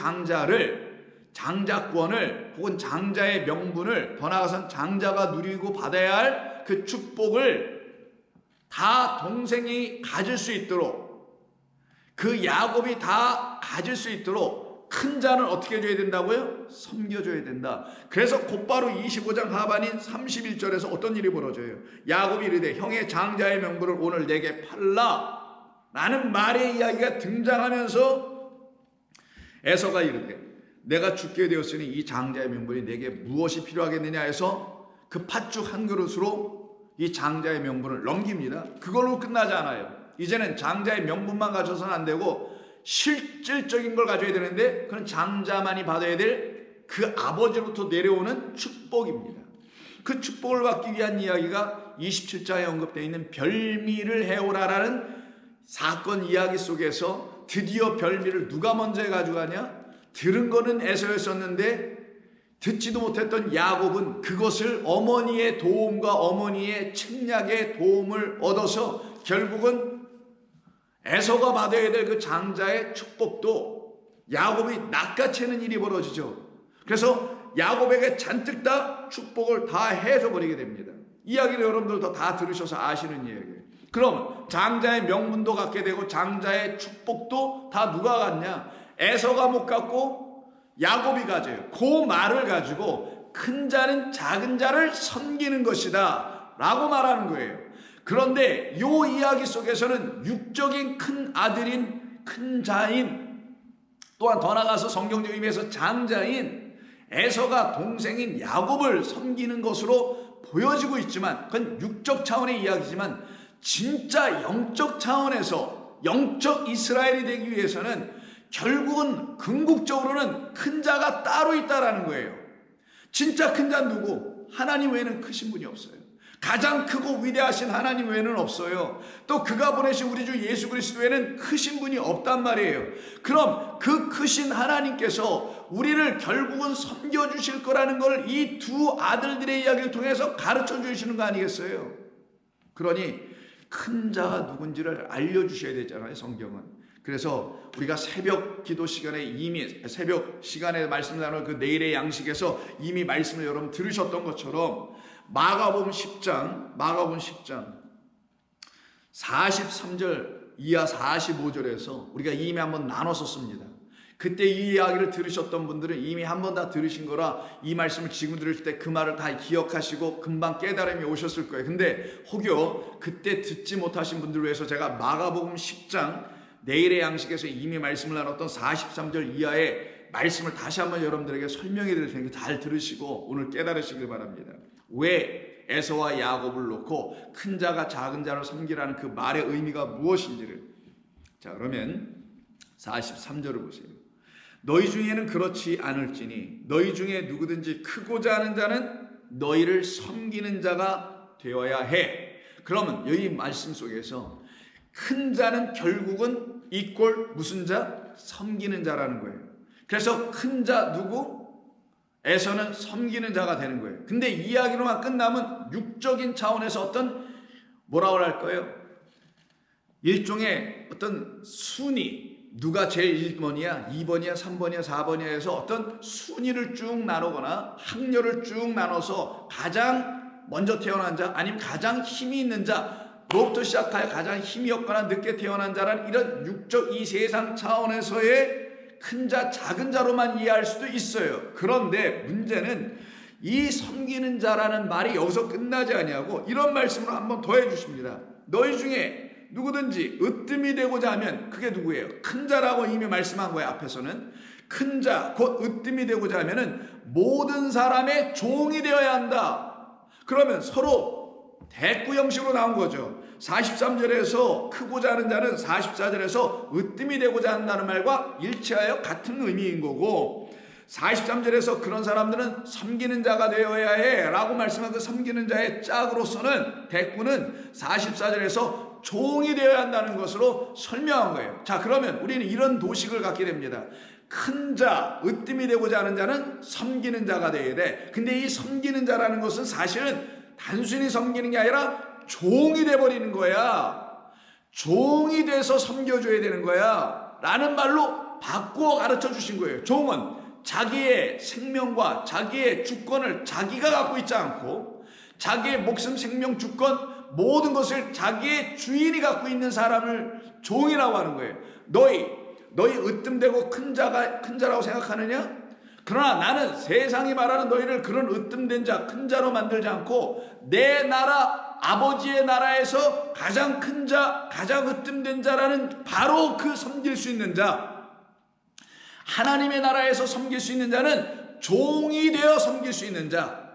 장자권을 혹은 장자의 명분을, 더 나아가서는 장자가 누리고 받아야 할 그 축복을 다 동생이 가질 수 있도록, 그 야곱이 다 가질 수 있도록 큰 자는 어떻게 해줘야 된다고요? 섬겨줘야 된다. 그래서 곧바로 25장 하반인 31절에서 어떤 일이 벌어져요? 야곱이 이르되 형의 장자의 명분을 오늘 내게 팔라 라는 말의 이야기가 등장하면서 에서가 이르되 내가 죽게 되었으니 이 장자의 명분이 내게 무엇이 필요하겠느냐 해서 그 팥죽 한 그릇으로 이 장자의 명분을 넘깁니다. 그걸로 끝나지 않아요. 이제는 장자의 명분만 가져서는 안 되고 실질적인 걸 가져야 되는데, 그건 장자만이 받아야 될 그 아버지로부터 내려오는 축복입니다. 그 축복을 받기 위한 이야기가 27장에 언급되어 있는 별미를 해오라라는 사건 이야기 속에서 드디어 별미를 누가 먼저 해가지고 가냐? 들은 거는 에서였었는데 듣지도 못했던 야곱은 그것을 어머니의 도움과 어머니의 책략의 도움을 얻어서 결국은 에서가 받아야 될 그 장자의 축복도 야곱이 낚아채는 일이 벌어지죠. 그래서 야곱에게 잔뜩 다 축복을 다 해줘 버리게 됩니다. 이야기를 여러분들도 다 들으셔서 아시는 이야기예요. 그럼 장자의 명분도 갖게 되고 장자의 축복도 다 누가 갖냐? 에서가 못 갖고 야곱이 가져요. 그 말을 가지고 큰 자는 작은 자를 섬기는 것이다 라고 말하는 거예요. 그런데 이 이야기 속에서는 육적인 큰 아들인 큰 자인, 또한 더 나아가서 성경적 의미에서 장자인 에서가 동생인 야곱을 섬기는 것으로 보여지고 있지만, 그건 육적 차원의 이야기지만 진짜 영적 차원에서 영적 이스라엘이 되기 위해서는 결국은 궁극적으로는 큰 자가 따로 있다라는 거예요. 진짜 큰 자는 누구? 하나님 외에는 크신 분이 없어요. 가장 크고 위대하신 하나님 외에는 없어요. 또 그가 보내신 우리 주 예수 그리스도 외에는 크신 분이 없단 말이에요. 그럼 그 크신 하나님께서 우리를 결국은 섬겨주실 거라는 걸 이 두 아들들의 이야기를 통해서 가르쳐 주시는 거 아니겠어요? 그러니 큰 자가 누군지를 알려주셔야 되잖아요, 성경은. 그래서 우리가 새벽 기도 시간에 이미 새벽 시간에 말씀 나눌 그 내일의 양식에서 이미 말씀을 여러분 들으셨던 것처럼 마가복음 10장 43절 이하 45절에서 우리가 이미 한번 나눴었습니다. 그때 이 이야기를 들으셨던 분들은 이미 한 번 다 들으신 거라 이 말씀을 지금 들을 때 그 말을 다 기억하시고 금방 깨달음이 오셨을 거예요. 근데 혹여 그때 듣지 못하신 분들을 위해서 제가 마가복음 10장 내일의 양식에서 이미 말씀을 나눴던 43절 이하의 말씀을 다시 한번 여러분들에게 설명해 드릴 테니까 잘 들으시고 오늘 깨달으시길 바랍니다. 왜 에서와 야곱을 놓고 큰 자가 작은 자를 섬기라는 그 말의 의미가 무엇인지를. 자, 그러면 43절을 보세요. 너희 중에는 그렇지 않을지니 너희 중에 누구든지 크고자 하는 자는 너희를 섬기는 자가 되어야 해. 그러면 여기 말씀 속에서 큰 자는 결국은 이꼴 무슨 자? 섬기는 자라는 거예요. 그래서 큰 자 누구? 에서는 섬기는 자가 되는 거예요. 근데 이야기로만 끝나면 육적인 차원에서 어떤 뭐라고 할까요? 일종의 어떤 순위, 누가 제일 1번이야, 2번이야, 3번이야, 4번이야 해서 어떤 순위를 쭉 나누거나 학렬을 쭉 나눠서 가장 먼저 태어난 자 아니면 가장 힘이 있는 자 로부터 시작하여 가장 힘이 없거나 늦게 태어난 자란 이런 육적 이 세상 차원에서의 큰 자, 작은 자로만 이해할 수도 있어요. 그런데 문제는 이 섬기는 자라는 말이 여기서 끝나지 아니하고 이런 말씀을 한번 더 해주십니다. 너희 중에 누구든지 으뜸이 되고자 하면 그게 누구예요? 큰 자라고 이미 말씀한 거예요. 앞에서는 큰 자, 곧 으뜸이 되고자 하면은 모든 사람의 종이 되어야 한다. 그러면 서로 대꾸 형식으로 나온 거죠. 43절에서 크고자 하는 자는 44절에서 으뜸이 되고자 한다는 말과 일치하여 같은 의미인 거고, 43절에서 그런 사람들은 섬기는 자가 되어야 해 라고 말씀한 그 섬기는 자의 짝으로서는 대꾸는 44절에서 종이 되어야 한다는 것으로 설명한 거예요. 자, 그러면 우리는 이런 도식을 갖게 됩니다. 큰 자, 으뜸이 되고자 하는 자는 섬기는 자가 되어야 돼. 근데 이 섬기는 자라는 것은 사실은 단순히 섬기는 게 아니라 종이 돼버리는 거야. 종이 돼서 섬겨줘야 되는 거야 라는 말로 바꾸어 가르쳐 주신 거예요. 종은 자기의 생명과 자기의 주권을 자기가 갖고 있지 않고 자기의 목숨, 생명, 주권 모든 것을 자기의 주인이 갖고 있는 사람을 종이라고 하는 거예요. 너희 으뜸되고 큰 자라고 생각하느냐? 그러나 나는 세상이 말하는 너희를 그런 으뜸된 자, 큰 자로 만들지 않고 내 나라, 아버지의 나라에서 가장 큰 자, 가장 으뜸된 자라는 바로 그 섬길 수 있는 자, 하나님의 나라에서 섬길 수 있는 자는 종이 되어 섬길 수 있는 자.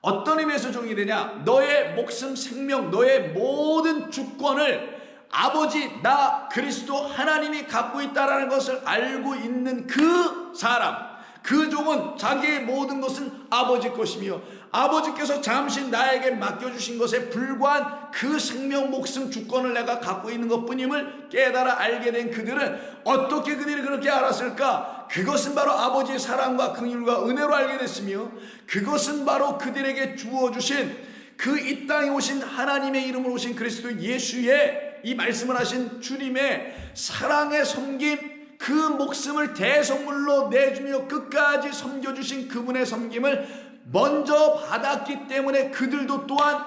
어떤 의미에서 종이 되냐? 너의 목숨, 생명, 너의 모든 주권을 아버지, 나, 그리스도, 하나님이 갖고 있다는 것을 알고 있는 그 사람, 그 종은 자기의 모든 것은 아버지 것이며 아버지께서 잠시 나에게 맡겨주신 것에 불과한 그 생명, 목숨, 주권을 내가 갖고 있는 것뿐임을 깨달아 알게 된 그들은 어떻게 그들이 그렇게 알았을까? 그것은 바로 아버지의 사랑과 긍휼과 은혜로 알게 됐으며 그것은 바로 그들에게 주어주신 그 이 땅에 오신 하나님의 이름으로 오신 그리스도 예수의 이 말씀을 하신 주님의 사랑의 섬김, 그 목숨을 대성물로 내주며 끝까지 섬겨주신 그분의 섬김을 먼저 받았기 때문에 그들도 또한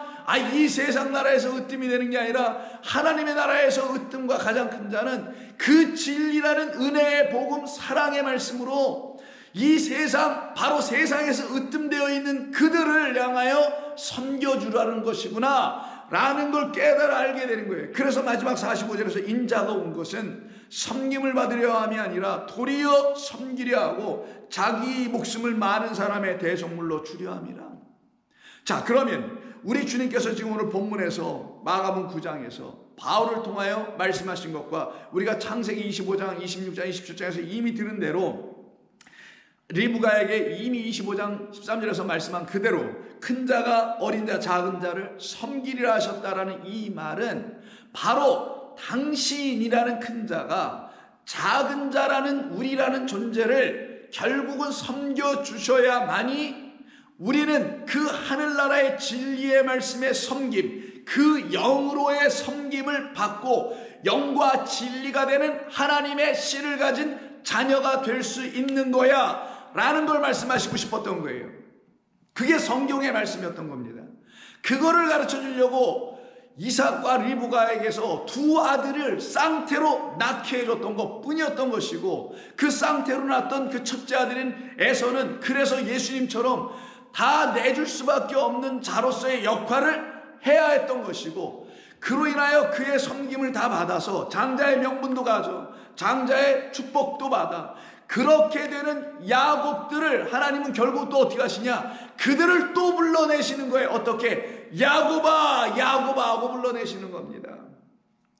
이 세상 나라에서 으뜸이 되는 게 아니라 하나님의 나라에서 으뜸과 가장 큰 자는 그 진리라는 은혜의 복음, 사랑의 말씀으로 이 세상, 바로 세상에서 으뜸되어 있는 그들을 향하여 섬겨주라는 것이구나 라는 걸 깨달아 알게 되는 거예요. 그래서 마지막 45절에서 인자가 온 것은 섬김을 받으려 함이 아니라 도리어 섬기려 하고 자기 목숨을 많은 사람의 대속물로 주려 함이라. 자, 그러면 우리 주님께서 지금 오늘 본문에서 마가복음 9장에서 바울을 통하여 말씀하신 것과 우리가 창세기 25장, 26장, 27장에서 이미 들은 대로 리브가에게 이미 25장 13절에서 말씀한 그대로 큰 자가 어린 자, 작은 자를 섬기리라 하셨다라는 이 말은 바로 당신이라는 큰 자가 작은 자라는 우리라는 존재를 결국은 섬겨주셔야만이 우리는 그 하늘나라의 진리의 말씀의 섬김, 그 영으로의 섬김을 받고 영과 진리가 되는 하나님의 씨를 가진 자녀가 될 수 있는 거야 라는 걸 말씀하시고 싶었던 거예요. 그게 성경의 말씀이었던 겁니다. 그거를 가르쳐 주려고 이삭과 리브가에게서 두 아들을 쌍태로 낳게 해줬던 것 뿐이었던 것이고, 그 쌍태로 낳았던 그 첫째 아들인 에서는 그래서 예수님처럼 다 내줄 수밖에 없는 자로서의 역할을 해야 했던 것이고, 그로 인하여 그의 섬김을 다 받아서 장자의 명분도 가져 장자의 축복도 받아 그렇게 되는 야곱들을 하나님은 결국 또 어떻게 하시냐? 그들을 또 불러내시는 거예요. 어떻게? 야곱아, 야곱아 하고 불러내시는 겁니다.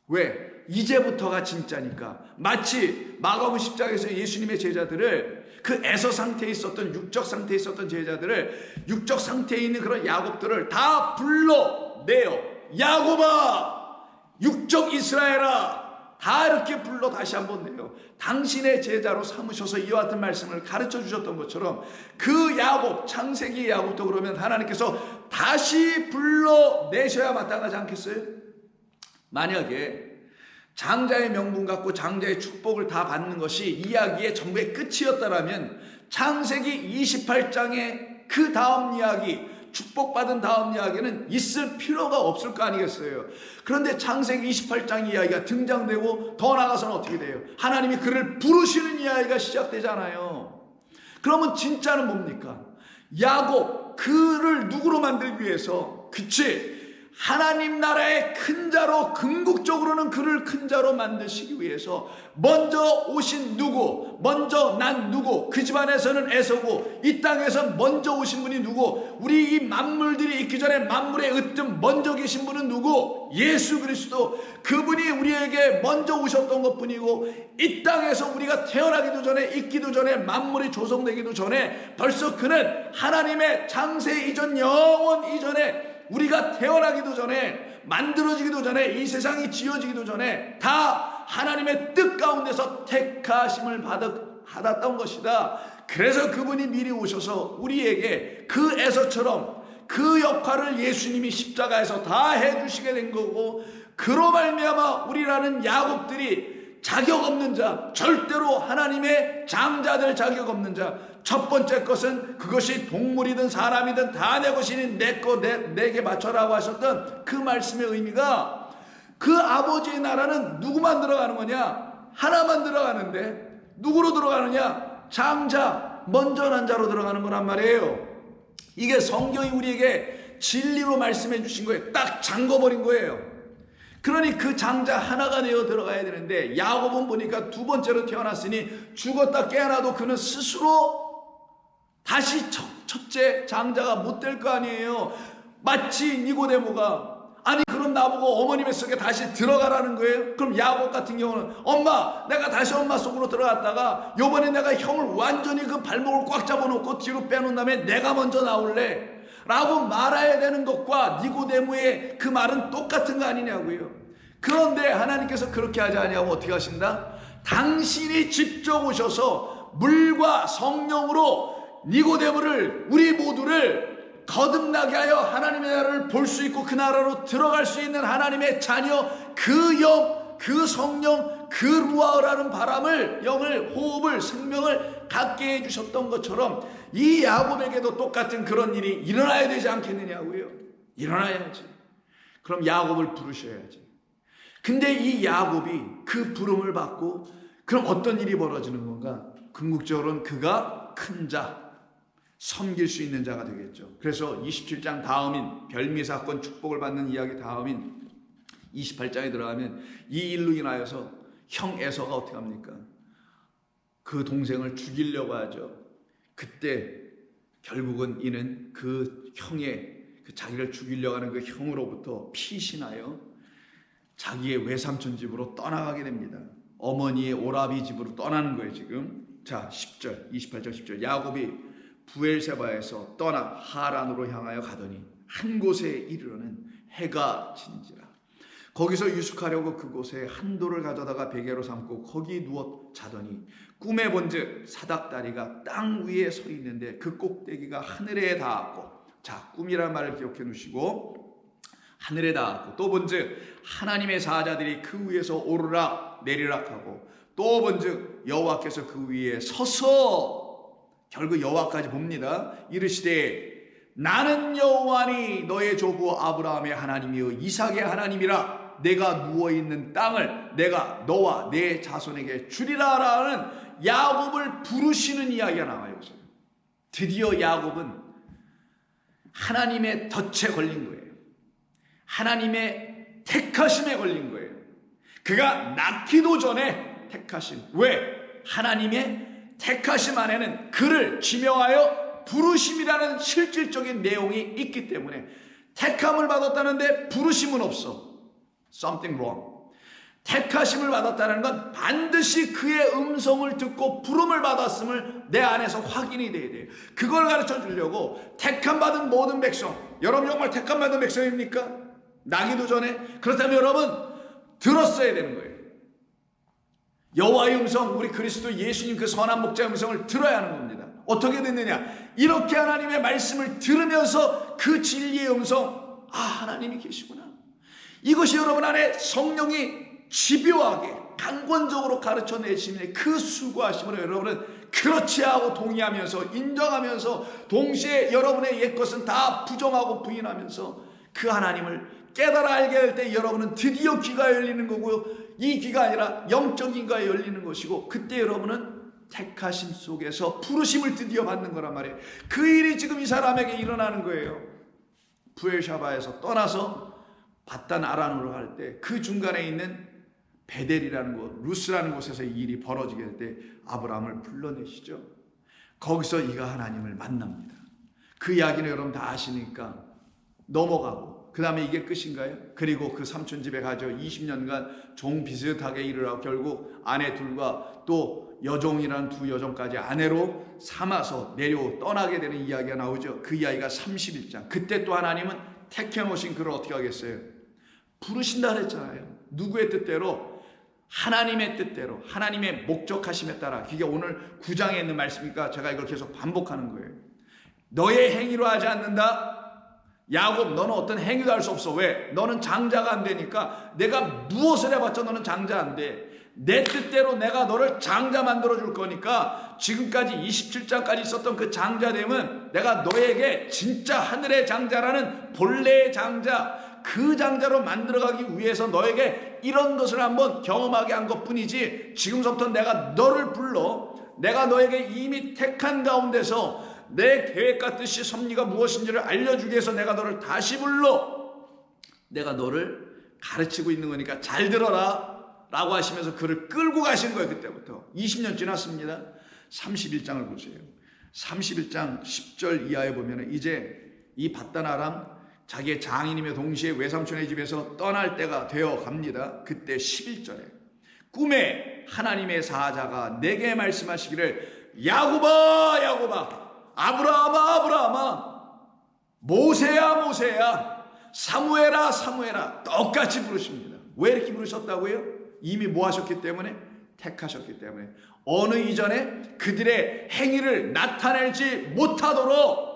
왜? 이제부터가 진짜니까. 마치 마가복음 10장에서 예수님의 제자들을, 그 에서 상태에 있었던, 육적 상태에 있었던 제자들을, 육적 상태에 있는 그런 야곱들을 다 불러내요. 야곱아, 육적 이스라엘아, 다 이렇게 불러 다시 한번 내요. 당신의 제자로 삼으셔서 이와 같은 말씀을 가르쳐 주셨던 것처럼 그 야곱, 창세기 야곱도 그러면 하나님께서 다시 불러내셔야 마땅하지 않겠어요? 만약에 장자의 명분 갖고 장자의 축복을 다 받는 것이 이야기의 전부의 끝이었다라면 창세기 28장의 그 다음 이야기, 축복받은 다음 이야기는 있을 필요가 없을 거 아니겠어요? 그런데 창세기 28장 이야기가 등장되고 더 나아가서는 어떻게 돼요? 하나님이 그를 부르시는 이야기가 시작되잖아요. 그러면 진짜는 뭡니까? 야곱, 그를 누구로 만들기 위해서, 그치? 하나님 나라의 큰 자로, 궁극적으로는 그를 큰 자로 만드시기 위해서 먼저 오신 누구, 먼저 난 누구, 그 집안에서는 에서고 이 땅에서 먼저 오신 분이 누구, 우리 이 만물들이 있기 전에 만물의 으뜸 먼저 계신 분은 누구? 예수 그리스도. 그분이 우리에게 먼저 오셨던 것뿐이고 이 땅에서 우리가 태어나기도 전에, 있기도 전에, 만물이 조성되기도 전에 벌써 그는 하나님의 창세 이전, 영원 이전에, 우리가 태어나기도 전에, 만들어지기도 전에, 이 세상이 지어지기도 전에 다 하나님의 뜻 가운데서 택하심을 받았던 것이다. 그래서 그분이 미리 오셔서 우리에게 그 에서처럼 그 역할을 예수님이 십자가에서 다 해주시게 된 거고, 그로 말미암아 우리라는 야곱들이 자격 없는 자, 절대로 하나님의 장자될 자격 없는 자. 첫 번째 것은 그것이 동물이든 사람이든 다 내 것이니 내게 바쳐라고 하셨던 그 말씀의 의미가, 그 아버지의 나라는 누구만 들어가는 거냐? 하나만 들어가는데 누구로 들어가느냐? 장자, 먼저 난 자로 들어가는 거란 말이에요. 이게 성경이 우리에게 진리로 말씀해 주신 거예요. 딱 잠궈버린 거예요. 그러니 그 장자 하나가 되어 들어가야 되는데, 야곱은 보니까 두 번째로 태어났으니 죽었다 깨어나도 그는 스스로 다시 첫째 장자가 못 될 거 아니에요. 마치 니고데모가, 아니 그럼 나보고 어머님의 속에 다시 들어가라는 거예요? 그럼 야곱 같은 경우는, 엄마 내가 다시 엄마 속으로 들어갔다가 요번에 내가 형을 완전히 그 발목을 꽉 잡아놓고 뒤로 빼놓은 다음에 내가 먼저 나올래 라고 말해야 되는 것과 니고데모의 그 말은 똑같은 거 아니냐고요. 그런데 하나님께서 그렇게 하지 아니하고 어떻게 하신다? 당신이 직접 오셔서 물과 성령으로 니고데모를, 우리 모두를 거듭나게 하여 하나님의 나라를 볼 수 있고 그 나라로 들어갈 수 있는 하나님의 자녀, 그 영, 그 성령, 그 루아라는 바람을, 영을, 호흡을, 생명을 갖게 해주셨던 것처럼 이 야곱에게도 똑같은 그런 일이 일어나야 되지 않겠느냐고요. 일어나야지. 그럼 야곱을 부르셔야지. 근데 이 야곱이 그 부름을 받고 그럼 어떤 일이 벌어지는 건가? 궁극적으로는 그가 큰 자, 섬길 수 있는 자가 되겠죠. 그래서 27장 다음인 별미 사건 축복을 받는 이야기 다음인 28장에 들어가면 이 일로 인하여서 형 에서가 어떻게 합니까? 그 동생을 죽이려고 하죠. 그때 결국은 이는 그 형의, 그 자기를 죽이려고 하는 그 형으로부터 피신하여 자기의 외삼촌 집으로 떠나가게 됩니다. 어머니의 오라비 집으로 떠나는 거예요 지금. 자 10절, 28절 10절. 야곱이 부엘세바에서 떠나 하란으로 향하여 가더니 한 곳에 이르러는 해가 진지라. 거기서 유숙하려고 그곳에 한 돌을 가져다가 베개로 삼고 거기 누워 자더니 꿈에 본즉 사닥다리가 땅 위에 서 있는데 그 꼭대기가 하늘에 닿았고, 자 꿈이란 말을 기억해 놓으시고, 하늘에 닿았고, 또 본즉 하나님의 사자들이 그 위에서 오르락 내리락 하고, 또 본즉 여호와께서 그 위에 서서, 결국 여호와까지 봅니다. 이르시되 나는 여호와니 너의 조부 아브라함의 하나님이요 이삭의 하나님이라. 내가 누워있는 땅을 내가 너와 내 자손에게 주리라 라는 야곱을 부르시는 이야기가 나와요. 드디어 야곱은 하나님의 덫에 걸린 거예요. 하나님의 택하심에 걸린 거예요. 그가 낳기도 전에 택하심. 왜? 하나님의 택하심 안에는 그를 지명하여 부르심이라는 실질적인 내용이 있기 때문에, 택함을 받았다는데 부르심은 없어. Something wrong. 택하심을 받았다는 건 반드시 그의 음성을 듣고 부름을 받았음을 내 안에서 확인이 돼야 돼요. 그걸 가르쳐 주려고 택함 받은 모든 백성, 여러분 정말 택함 받은 백성입니까? 나기도 전에? 그렇다면 여러분 들었어야 되는 거예요. 여호와의 음성, 우리 그리스도 예수님 그 선한 목자의 음성을 들어야 하는 겁니다. 어떻게 됐느냐? 이렇게 하나님의 말씀을 들으면서 그 진리의 음성, 아 하나님이 계시구나, 이것이 여러분 안에 성령이 집요하게 강권적으로 가르쳐 내시는 그 수고하심으로 여러분은 그렇지 하고 동의하면서 인정하면서 동시에 여러분의 옛것은 다 부정하고 부인하면서 그 하나님을 깨달아 알게 할 때 여러분은 드디어 귀가 열리는 거고요. 이 귀가 아니라 영적인 귀가 열리는 것이고, 그때 여러분은 택하심 속에서 부르심을 드디어 받는 거란 말이에요. 그 일이 지금 이 사람에게 일어나는 거예요. 부엘샤바에서 떠나서 바단 아란으로 갈 때 그 중간에 있는 베델이라는 곳, 루스라는 곳에서 이 일이 벌어지게 될 때 아브라함을 불러내시죠. 거기서 이가 하나님을 만납니다. 그 이야기는 여러분 다 아시니까 넘어가고, 그 다음에 이게 끝인가요? 그리고 그 삼촌 집에 가죠. 20년간 종 비슷하게 일을 하고 결국 아내 둘과 또 여종이라는 두 여종까지 아내로 삼아서 내려 떠나게 되는 이야기가 나오죠. 그 이야기가 31장. 그때 또 하나님은 택해 놓으신 그를 어떻게 하겠어요? 부르신다 그랬잖아요. 누구의 뜻대로? 하나님의 뜻대로, 하나님의 목적하심에 따라. 그게 오늘 9장에 있는 말씀이니까 제가 이걸 계속 반복하는 거예요. 너의 행위로 하지 않는다. 야곱, 너는 어떤 행위도 할 수 없어. 왜? 너는 장자가 안 되니까. 내가 무엇을 해봤자 너는 장자 안 돼. 내 뜻대로 내가 너를 장자 만들어줄 거니까 지금까지 27장까지 있었던 그 장자됨은 내가 너에게 진짜 하늘의 장자라는 본래의 장자, 그 장자로 만들어가기 위해서 너에게 이런 것을 한번 경험하게 한 것뿐이지, 지금부터 내가 너를 불러 내가 너에게 이미 택한 가운데서 내 계획과 뜻이 섭리가 무엇인지를 알려주기 위해서 내가 너를 다시 불러 내가 너를 가르치고 있는 거니까 잘 들어라 라고 하시면서 그를 끌고 가신 거예요. 그때부터 20년 지났습니다. 31장을 보세요. 31장 10절 이하에 보면 이제 이 밧단 아람 자기의 장인이며 동시에 외삼촌의 집에서 떠날 때가 되어 갑니다. 그때 11절에 꿈에 하나님의 사자가 내게 말씀하시기를 야곱아 야곱아, 아브라함아 아브라함아, 모세야 모세야, 사무엘아 사무엘아, 똑같이 부르십니다. 왜 이렇게 부르셨다고요? 이미 뭐 하셨기 때문에? 택하셨기 때문에. 어느 이전에 그들의 행위를 나타내지 못하도록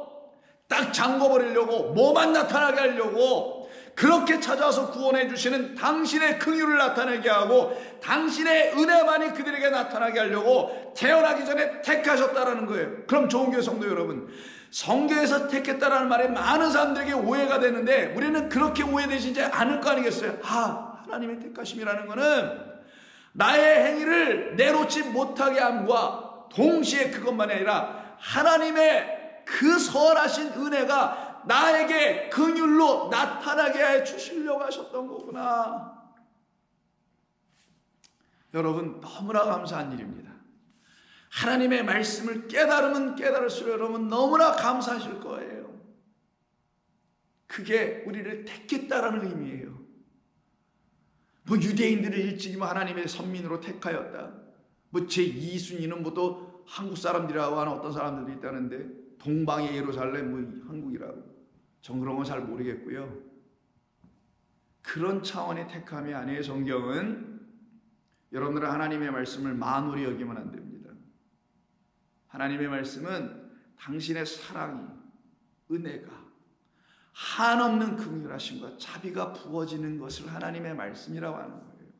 딱 잠궈버리려고, 뭐만 나타나게 하려고 그렇게 찾아와서 구원해 주시는 당신의 긍휼을 나타내게 하고 당신의 은혜만이 그들에게 나타나게 하려고 태어나기 전에 택하셨다라는 거예요. 그럼 좋은 교회 성도 여러분, 성경에서 택했다라는 말에 많은 사람들에게 오해가 되는데 우리는 그렇게 오해되시지 않을 거 아니겠어요? 하나님의 택하심이라는 것은 나의 행위를 내놓지 못하게 함과 동시에 그것만이 아니라 하나님의 그 선하신 은혜가 나에게 긍휼로 나타나게 해 주시려고 하셨던 거구나. 여러분, 너무나 감사한 일입니다. 하나님의 말씀을 깨달으면 깨달을수록 여러분 너무나 감사하실 거예요. 그게 우리를 택했다라는 의미예요. 뭐 유대인들을 일찍이 하나님의 선민으로 택하였다. 뭐 제2순위는 뭐 또 한국 사람들이라고 하는 어떤 사람들도 있다는데, 동방의 예루살렘 뭐 한국이라고. 전 그런 건 잘 모르겠고요. 그런 차원의 택함이 아니에요. 성경은 여러분들은 하나님의 말씀을 만홀히 여기면 안 됩니다. 하나님의 말씀은 당신의 사랑이, 은혜가, 한없는 긍휼하심과 자비가 부어지는 것을 하나님의 말씀이라고 하는 거예요.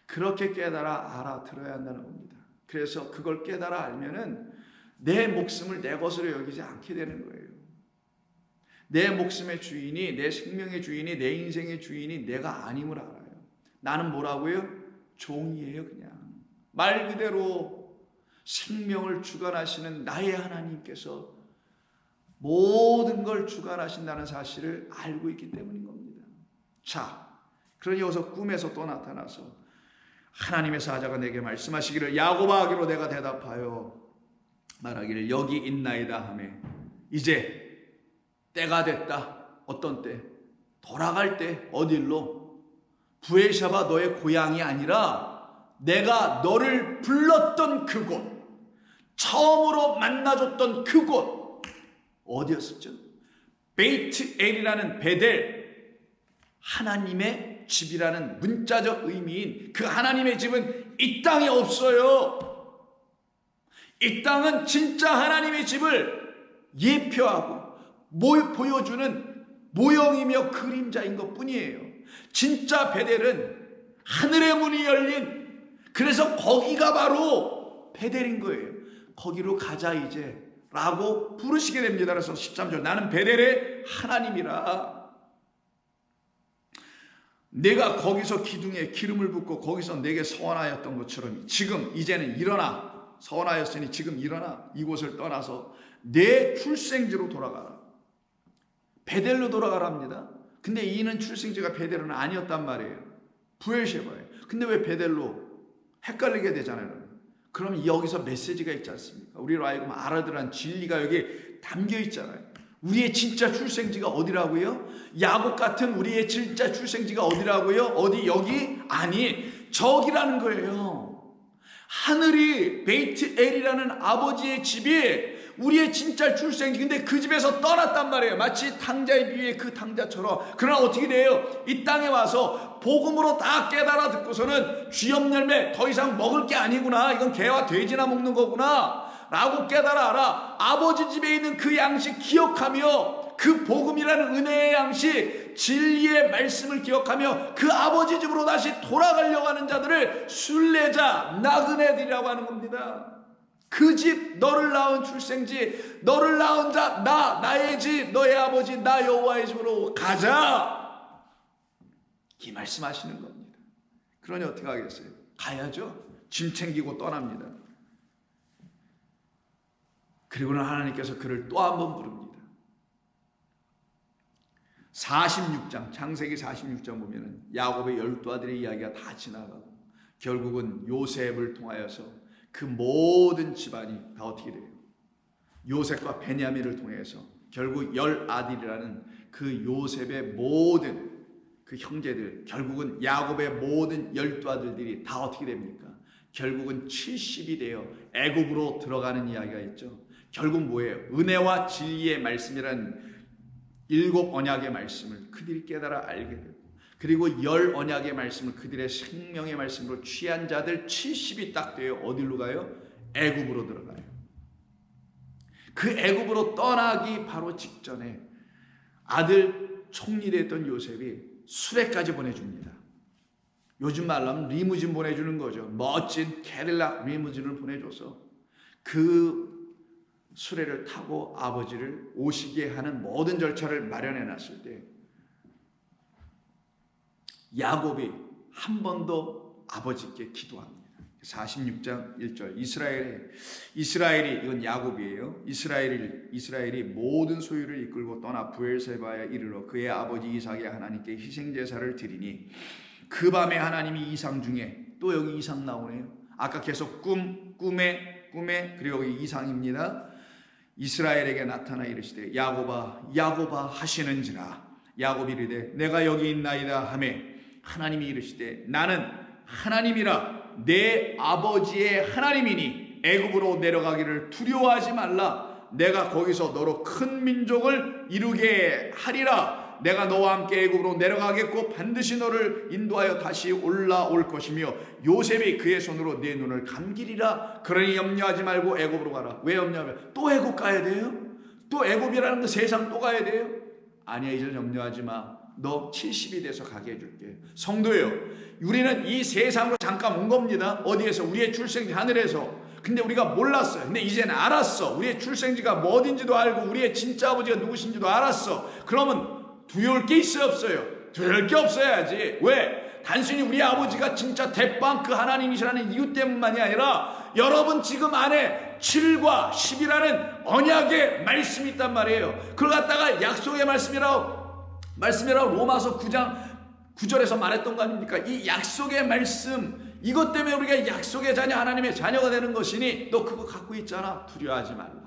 그렇게 깨달아 알아들어야 한다는 겁니다. 그래서 그걸 깨달아 알면은 내 목숨을 내 것으로 여기지 않게 되는 거예요. 내 목숨의 주인이, 내 생명의 주인이, 내 인생의 주인이 내가 아님을 알아요. 나는 뭐라고요? 종이에요. 그냥 말 그대로 생명을 주관하시는 나의 하나님께서 모든 걸 주관하신다는 사실을 알고 있기 때문인 겁니다. 자, 그러니 여기서 꿈에서 또 나타나서 하나님의 사자가 내게 말씀하시기를 야곱아 하기로 내가 대답하여 말하기를 여기 있나이다 하매 이제 때가 됐다. 어떤 때? 돌아갈 때. 어딜로? 부엘샤바 너의 고향이 아니라 내가 너를 불렀던 그곳, 처음으로 만나줬던 그곳 어디였었죠? 베이트 엘이라는 베델, 하나님의 집이라는 문자적 의미인 그 하나님의 집은 이 땅에 없어요. 이 땅은 진짜 하나님의 집을 예표하고 보여주는 모형이며 그림자인 것 뿐이에요. 진짜 베델은 하늘의 문이 열린, 그래서 거기가 바로 베델인 거예요. 거기로 가자 이제 라고 부르시게 됩니다. 그래서 13절 나는 베델의 하나님이라. 내가 거기서 기둥에 기름을 붓고 거기서 내게 서원하였던 것처럼 지금 이제는 일어나. 서원하였으니 지금 일어나 이곳을 떠나서 내 출생지로 돌아가라. 베델로 돌아가랍니다. 근데 이는 출생지가 베델은 아니었단 말이에요. 부엘셰바예요. 근데 왜 베델로 헷갈리게 되잖아요. 그럼 여기서 메시지가 있지 않습니까? 우리로 하여금 알아들은 진리가 여기 담겨 있잖아요. 우리의 진짜 출생지가 어디라고요? 야곱 같은 우리의 진짜 출생지가 어디라고요? 어디 여기? 아니, 저기라는 거예요. 하늘이 베이트 엘이라는 아버지의 집이 우리의 진짜 출생지. 근데 그 집에서 떠났단 말이에요. 마치 탕자의 비유의 그 탕자처럼. 그러나 어떻게 돼요? 이 땅에 와서 복음으로 다 깨달아 듣고서는 쥐염 열매 더 이상 먹을 게 아니구나. 이건 개와 돼지나 먹는 거구나 라고 깨달아 알아. 아버지 집에 있는 그 양식 기억하며 그 복음이라는 은혜의 양식, 진리의 말씀을 기억하며 그 아버지 집으로 다시 돌아가려고 하는 자들을 순례자, 나그네들이라고 하는 겁니다. 그 집, 너를 낳은 출생지, 너를 낳은 자, 나의 집, 너의 아버지, 나 여호와의 집으로 가자. 이 말씀하시는 겁니다. 그러니 어떻게 하겠어요? 가야죠. 짐 챙기고 떠납니다. 그리고는 하나님께서 그를 또 한 번 부릅니다. 46장, 창세기 46장 보면은 야곱의 12아들의 이야기가 다 지나가고 결국은 요셉을 통하여서 그 모든 집안이 다 어떻게 돼요? 요셉과 베냐민을 통해서 결국 10아들이라는 그 요셉의 모든 그 형제들, 결국은 야곱의 모든 12아들들이 다 어떻게 됩니까? 결국은 70이 되어 애굽으로 들어가는 이야기가 있죠. 결국 뭐예요? 은혜와 진리의 말씀이라는 7 언약의 말씀을 그들이 깨달아 알게 되고, 그리고 10 언약의 말씀을 그들의 생명의 말씀으로 취한 자들 70이 딱 되어 어디로 가요? 애굽으로 들어가요. 그 애굽으로 떠나기 바로 직전에 아들 총리됐던 요셉이 수레까지 보내줍니다. 요즘 말로 하면 리무진 보내주는 거죠. 멋진 캐딜락 리무진을 보내줘서 그 수레를 타고 아버지를 오시게 하는 모든 절차를 마련해 놨을 때 야곱이 한 번 더 아버지께 기도합니다. 46장 1절 이스라엘이 이건 야곱이에요. 이스라엘이 모든 소유를 이끌고 떠나 부엘세바에 이르러 그의 아버지 이삭의 하나님께 희생제사를 드리니 그 밤에 하나님이 이상 중에, 또 여기 이상 나오네요. 아까 계속 꿈에 그리고 여기 이상입니다. 이스라엘에게 나타나 이르시되 야곱아 하시는지라. 야곱이 이르되 내가 여기 있나이다 하매 하나님이 이르시되 나는 하나님이라 내 아버지의 하나님이니 애굽으로 내려가기를 두려워하지 말라. 내가 거기서 너로 큰 민족을 이루게 하리라. 내가 너와 함께 애굽으로 내려가겠고 반드시 너를 인도하여 다시 올라올 것이며 요셉이 그의 손으로 네 눈을 감기리라. 그러니 염려하지 말고 애굽으로 가라. 왜 염려하면 또 애굽 가야 돼요? 또 애굽이라는 그 세상 또 가야 돼요? 아니야, 이제 염려하지 마. 너 70이 돼서 가게 해줄게. 성도예요, 우리는 이 세상으로 잠깐 온 겁니다. 어디에서? 우리의 출생지 하늘에서. 근데 우리가 몰랐어요. 근데 이제는 알았어. 우리의 출생지가 뭐 어딘지도 알고 우리의 진짜 아버지가 누구신지도 알았어. 그러면 두려울 게 있어요, 없어요? 두려울 게 없어야지. 왜? 단순히 우리 아버지가 진짜 대빵 그 하나님이시라는 이유 때문만이 아니라 여러분 지금 안에 7과 10이라는 언약의 말씀이 있단 말이에요. 그걸 갖다가 약속의 말씀이라고 로마서 9장 9절에서 말했던 거 아닙니까? 이 약속의 말씀, 이것 때문에 우리가 약속의 자녀, 하나님의 자녀가 되는 것이니 너 그거 갖고 있잖아. 두려워하지 말라.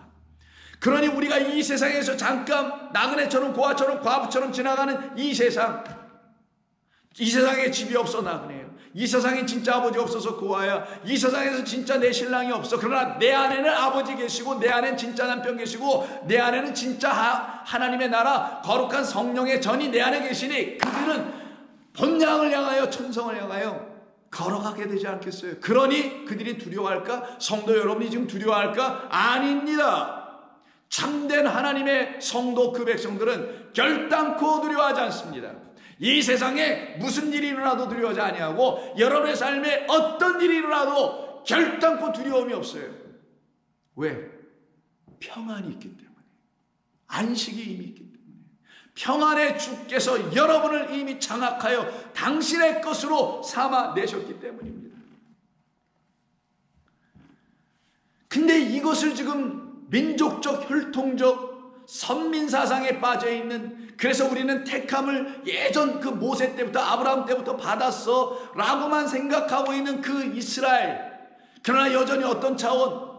그러니 우리가 이 세상에서 잠깐 나그네처럼 고아처럼 과부처럼 지나가는 이 세상에 집이 없어 나그네예요. 이 세상에 진짜 아버지가 없어서 고아야. 이 세상에서 진짜 내 신랑이 없어. 그러나 내 안에는 아버지 계시고 내 안에는 진짜 남편 계시고 내 안에는 진짜 하나님의 나라 거룩한 성령의 전이 내 안에 계시니 그들은 본향을 향하여 천성을 향하여 걸어가게 되지 않겠어요? 그러니 그들이 두려워할까? 성도 여러분이 지금 두려워할까? 아닙니다. 참된 하나님의 성도 그 백성들은 결단코 두려워하지 않습니다. 이 세상에 무슨 일이 일어나도 두려워하지 아니하고 여러분의 삶에 어떤 일이 일어나도 결단코 두려움이 없어요. 왜? 평안이 있기 때문에. 안식이 이미 있기 때문에. 평안의 주께서 여러분을 이미 장악하여 당신의 것으로 삼아내셨기 때문입니다. 근데 이것을 지금 민족적, 혈통적, 선민사상에 빠져있는, 그래서 우리는 택함을 예전 그 모세 때부터 아브라함 때부터 받았어 라고만 생각하고 있는 그 이스라엘. 그러나 여전히 어떤 차원?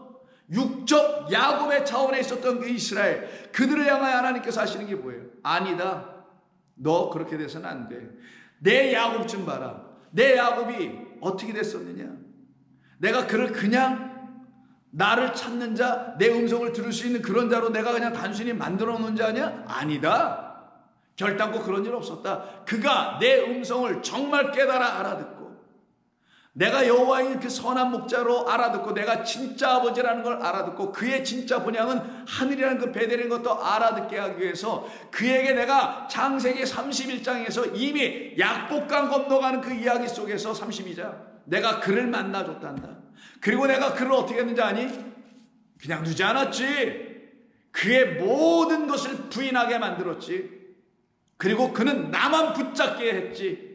육적 야곱의 차원에 있었던 그 이스라엘, 그들을 향하여 하나님께서 하시는 게 뭐예요? 아니다, 너 그렇게 돼서는 안 돼. 내 야곱 좀 봐라. 내 야곱이 어떻게 됐었느냐? 내가 그를 그냥 나를 찾는 자, 내 음성을 들을 수 있는 그런 자로 내가 그냥 단순히 만들어 놓은 자냐? 아니다. 결단코 그런 일 없었다. 그가 내 음성을 정말 깨달아 알아듣고 내가 여호와의 그 선한 목자로 알아듣고 내가 진짜 아버지라는 걸 알아듣고 그의 진짜 본향은 하늘이라는 그 베델인 것도 알아듣게 하기 위해서 그에게 내가 창세기 31장에서 이미 약복강 건너가는 그 이야기 속에서 32장 내가 그를 만나줬단다. 그리고 내가 그를 어떻게 했는지 아니? 그냥 두지 않았지. 그의 모든 것을 부인하게 만들었지. 그리고 그는 나만 붙잡게 했지.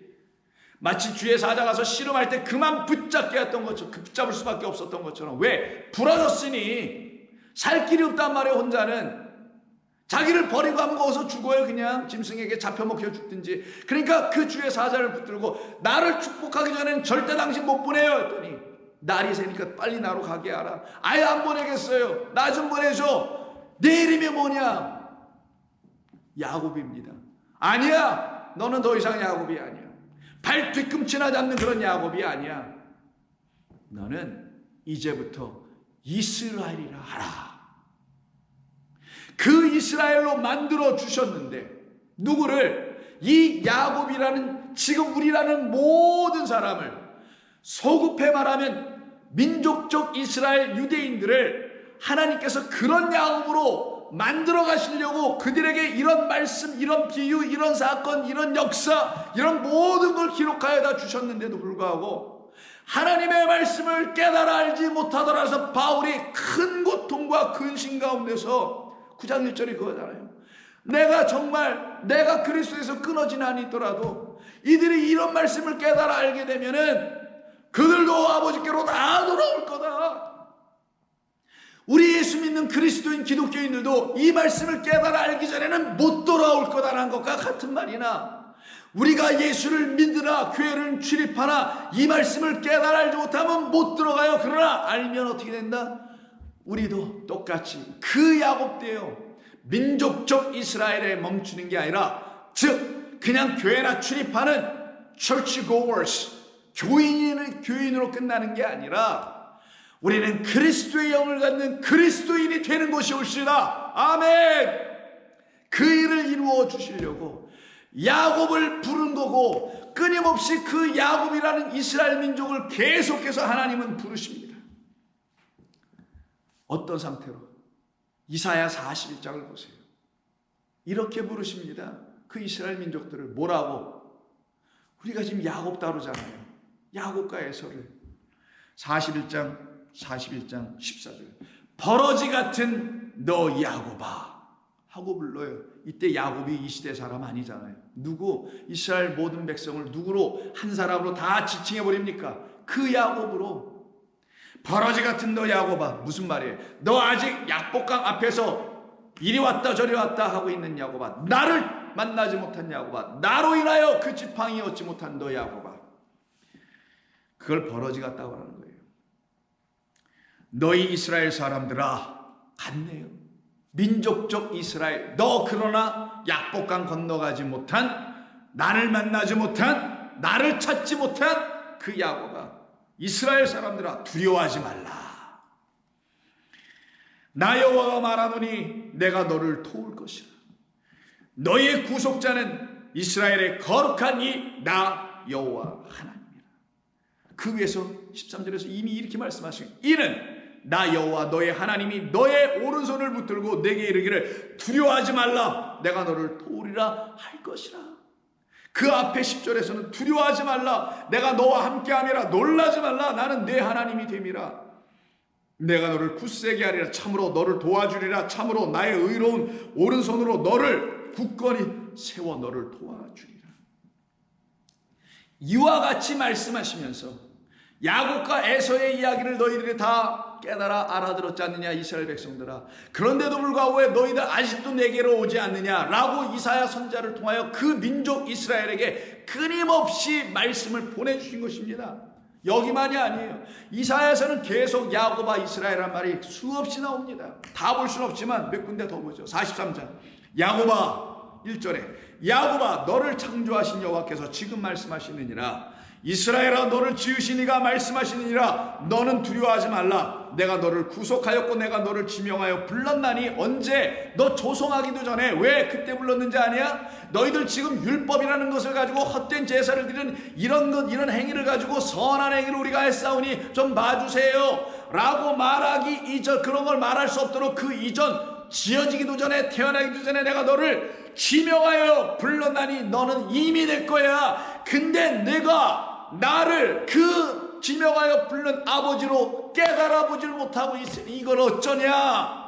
마치 주의 사자 가서 씨름할 때 그만 붙잡게 했던 것처럼, 붙잡을 수밖에 없었던 것처럼. 왜? 부러졌으니 살 길이 없단 말이에요. 혼자는 자기를 버리고 하면 거기서 죽어요. 그냥 짐승에게 잡혀 먹혀 죽든지. 그러니까 그 주의 사자를 붙들고 나를 축복하기 전에는 절대 당신 못 보내요 했더니 날이 새니까 빨리 나로 가게 하라. 아예 안 보내겠어요. 나 좀 보내줘. 내 이름이 뭐냐? 야곱입니다. 아니야, 너는 더 이상 야곱이 아니야. 발 뒤꿈치나 잡는 그런 야곱이 아니야. 너는 이제부터 이스라엘이라 하라. 그 이스라엘로 만들어 주셨는데 누구를? 이 야곱이라는 지금 우리라는 모든 사람을 소급해 말하면 민족적 이스라엘 유대인들을 하나님께서 그런 야곱으로 만들어 가시려고 그들에게 이런 말씀, 이런 비유, 이런 사건, 이런 역사, 이런 모든 걸 기록하여 다 주셨는데도 불구하고 하나님의 말씀을 깨달아 알지 못하더라서 바울이 큰 고통과 근심 가운데서 9장 1절이 그거잖아요. 내가 그리스도에서 끊어진 한이 있더라도 이들이 이런 말씀을 깨달아 알게 되면은 그들도 아버지께로 다 돌아올 거다. 우리 예수 믿는 그리스도인 기독교인들도 이 말씀을 깨달아 알기 전에는 못 돌아올 거다라는 것과 같은 말이나 우리가 예수를 믿으나 교회를 출입하나 이 말씀을 깨달아 알지 못하면 못 들어가요. 그러나 알면 어떻게 된다? 우리도 똑같이 그 야곱되어 민족적 이스라엘에 멈추는 게 아니라 즉 그냥 교회나 출입하는 church goers 교인으로 끝나는 게 아니라 우리는 그리스도의 영을 갖는 그리스도인이 되는 것이 올시다. 아멘. 그 일을 이루어 주시려고 야곱을 부른 거고 끊임없이 그 야곱이라는 이스라엘 민족을 계속해서 하나님은 부르십니다. 어떤 상태로? 이사야 41장을 보세요. 이렇게 부르십니다. 그 이스라엘 민족들을 뭐라고? 우리가 지금 야곱 다루잖아요. 야곱과 에서를 41장 14절 버러지 같은 너 야곱아 하고 불러요. 이때 야곱이 이 시대 사람 아니잖아요. 누구? 이스라엘 모든 백성을 누구로? 한 사람으로 다 지칭해 버립니까? 그 야곱으로. 버러지 같은 너 야곱아. 무슨 말이에요? 너 아직 약복강 앞에서 이리 왔다 저리 왔다 하고 있는 야곱아. 나를 만나지 못한 야곱아. 나로 인하여 그 지팡이 얻지 못한 너 야곱아. 그걸 버러지 같다고 하는 거예요. 너희 이스라엘 사람들아, 같네요. 민족적 이스라엘, 너 그러나 약복강 건너가지 못한, 나를 만나지 못한, 나를 찾지 못한 그 야곱아, 이스라엘 사람들아 두려워하지 말라. 나 여호와가 말하노니 내가 너를 도울 것이라. 너희의 구속자는 이스라엘의 거룩한 이 나 여호와 하나님이라. 그 위에서 13절에서 이미 이렇게 말씀하시고 이는 나 여호와 너의 하나님이 너의 오른손을 붙들고 내게 이르기를 두려워하지 말라. 내가 너를 도우리라 할 것이라. 그 앞에 10절에서는 두려워하지 말라. 내가 너와 함께함이라. 놀라지 말라. 나는 내 하나님이 됨이라. 내가 너를 굳세게 하리라. 참으로 너를 도와주리라. 참으로 나의 의로운 오른손으로 너를 굳건히 세워 너를 도와주리라. 이와 같이 말씀하시면서 야곱과 에서의 이야기를 너희들이 다 깨달아 알아들었지 않느냐 이스라엘 백성들아. 그런데도 불구하고 왜 너희들 아직도 내게로 오지 않느냐라고 이사야 선지자를 통하여 그 민족 이스라엘에게 끊임없이 말씀을 보내주신 것입니다. 여기만이 아니에요. 이사야에서는 계속 야곱아 이스라엘이란 말이 수없이 나옵니다. 다 볼 수는 없지만 몇 군데 더 보죠. 43장 야곱아 1절에 야곱아 너를 창조하신 여호와께서 지금 말씀하시느니라. 이스라엘아 너를 지으신 이가 말씀하시느니라. 너는 두려워하지 말라. 내가 너를 구속하였고 내가 너를 지명하여 불렀나니. 언제? 너 조성하기도 전에. 왜 그때 불렀는지 아냐? 너희들 지금 율법이라는 것을 가지고 헛된 제사를 드리는 이런 행위를 가지고 선한 행위를 우리가 했사오니 좀 봐주세요 라고 말하기 이전, 그런 걸 말할 수 없도록 그 이전, 지어지기도 전에, 태어나기도 전에 내가 너를 지명하여 불렀나니 너는 이미 내 거야. 근데 내가 나를 그 지명하여 부른 아버지로 깨달아 보질 못하고 있으니 이걸 어쩌냐.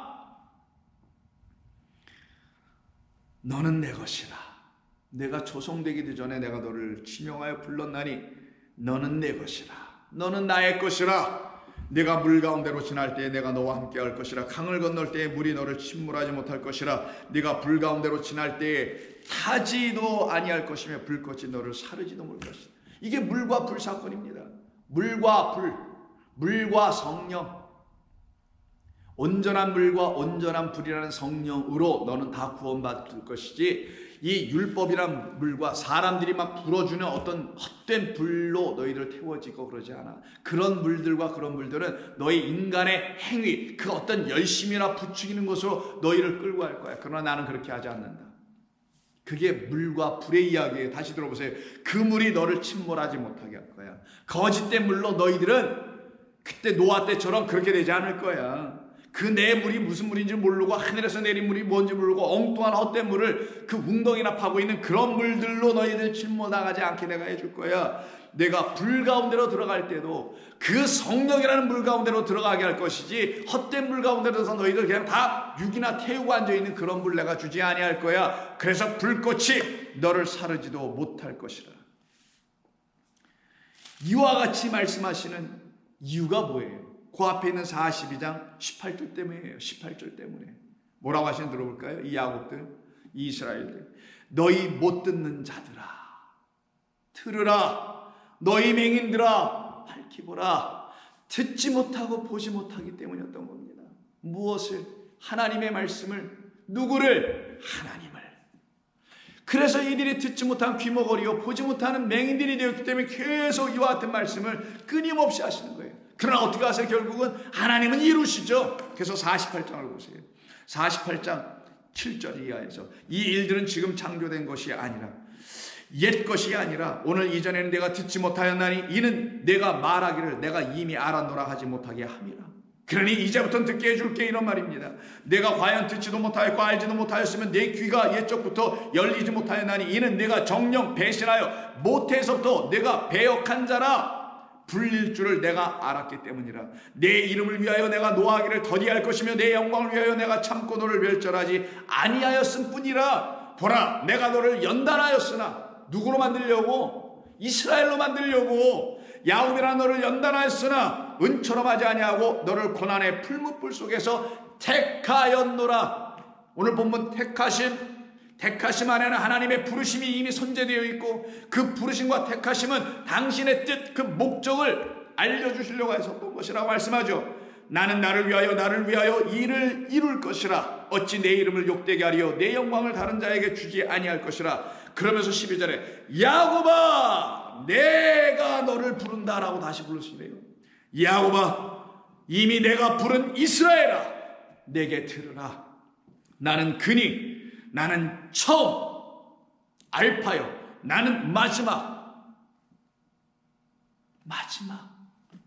너는 내 것이라. 내가 조성되기도 전에 내가 너를 지명하여 불렀나니 너는 내 것이라. 너는 나의 것이라. 내가 물 가운데로 지날 때에 내가 너와 함께 할 것이라. 강을 건널 때에 물이 너를 침몰하지 못할 것이라. 네가 불 가운데로 지날 때에 타지도 아니할 것이며 불꽃이 너를 사르지도 못 것이다. 이게 물과 불 사건입니다. 물과 불, 물과 성령, 온전한 물과 온전한 불이라는 성령으로 너는 다 구원받을 것이지, 이 율법이란 물과 사람들이 막 불어주는 어떤 헛된 불로 너희를 태워지고 그러지 않아. 그런 물들과 그런 물들은 너희 인간의 행위, 그 어떤 열심이나 부추기는 것으로 너희를 끌고 갈 거야. 그러나 나는 그렇게 하지 않는다. 그게 물과 불의 이야기예요. 다시 들어보세요. 그 물이 너를 침몰하지 못하게 할 거야. 거짓된 물로 너희들은 그때 노아 때처럼 그렇게 되지 않을 거야. 그 내 물이 무슨 물인지 모르고 하늘에서 내린 물이 뭔지 모르고 엉뚱한 헛된 물을 그 웅덩이나 파고 있는 그런 물들로 너희들 침몰당하지 않게 내가 해줄 거야. 내가 불 가운데로 들어갈 때도 그 성령이라는 물 가운데로 들어가게 할 것이지, 헛된 물 가운데로서 너희들 그냥 다 육이나 태우고 앉아있는 그런 물 내가 주지 아니할 거야. 그래서 불꽃이 너를 사르지도 못할 것이라. 이와 같이 말씀하시는 이유가 뭐예요? 그 앞에 있는 42장 18절 때문이에요. 18절 때문에. 뭐라고 하시는 들어볼까요? 이 야곱들, 이 이스라엘들. 너희 못 듣는 자들아, 들으라. 너희 맹인들아, 밝히 보라. 듣지 못하고 보지 못하기 때문이었던 겁니다. 무엇을? 하나님의 말씀을. 누구를? 하나님을. 그래서 이들이 듣지 못한 귀머거리요 보지 못하는 맹인들이 되었기 때문에 계속 이와 같은 말씀을 끊임없이 하시는 거예요. 그러나 어떻게 하세요? 결국은 하나님은 이루시죠. 그래서 48장을 보세요. 48장 7절 이하에서 이 일들은 지금 창조된 것이 아니라, 옛 것이 아니라 오늘 이전에는 내가 듣지 못하였나니 이는 내가 말하기를 내가 이미 알았노라 하지 못하게 함이라. 그러니 이제부터는 듣게 해줄게, 이런 말입니다. 내가 과연 듣지도 못하였고 알지도 못하였으면 내 귀가 옛적부터 열리지 못하였나니 이는 내가 정령 배신하여 모태에서부터 내가 배역한 자라 불릴 줄을 내가 알았기 때문이라. 내 이름을 위하여 내가 노하기를 더디할 것이며 내 영광을 위하여 내가 참고 너를 멸절하지 아니하였음 뿐이라. 보라, 내가 너를 연단하였으나, 누구로 만들려고? 이스라엘로 만들려고. 야곱이라 너를 연단하였으나 은처럼 하지 아니하고 너를 고난의 풀무불 속에서 택하였노라. 오늘 본문 택하심 안에는 하나님의 부르심이 이미 선재되어 있고, 그 부르심과 택하심은 당신의 뜻, 그 목적을 알려주시려고 했었던 것이라고 말씀하죠. 나는 나를 위하여 일을 이룰 것이라. 어찌 내 이름을 욕되게 하리요 내 영광을 다른 자에게 주지 아니할 것이라. 그러면서 12절에 야곱아 내가 너를 부른다라고 다시 부르시네요. 야곱아, 이미 내가 부른 이스라엘아, 내게 들으라. 나는 그니, 나는 처음 알파요, 나는 마지막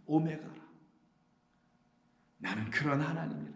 오메가라. 나는 그런 하나님이라.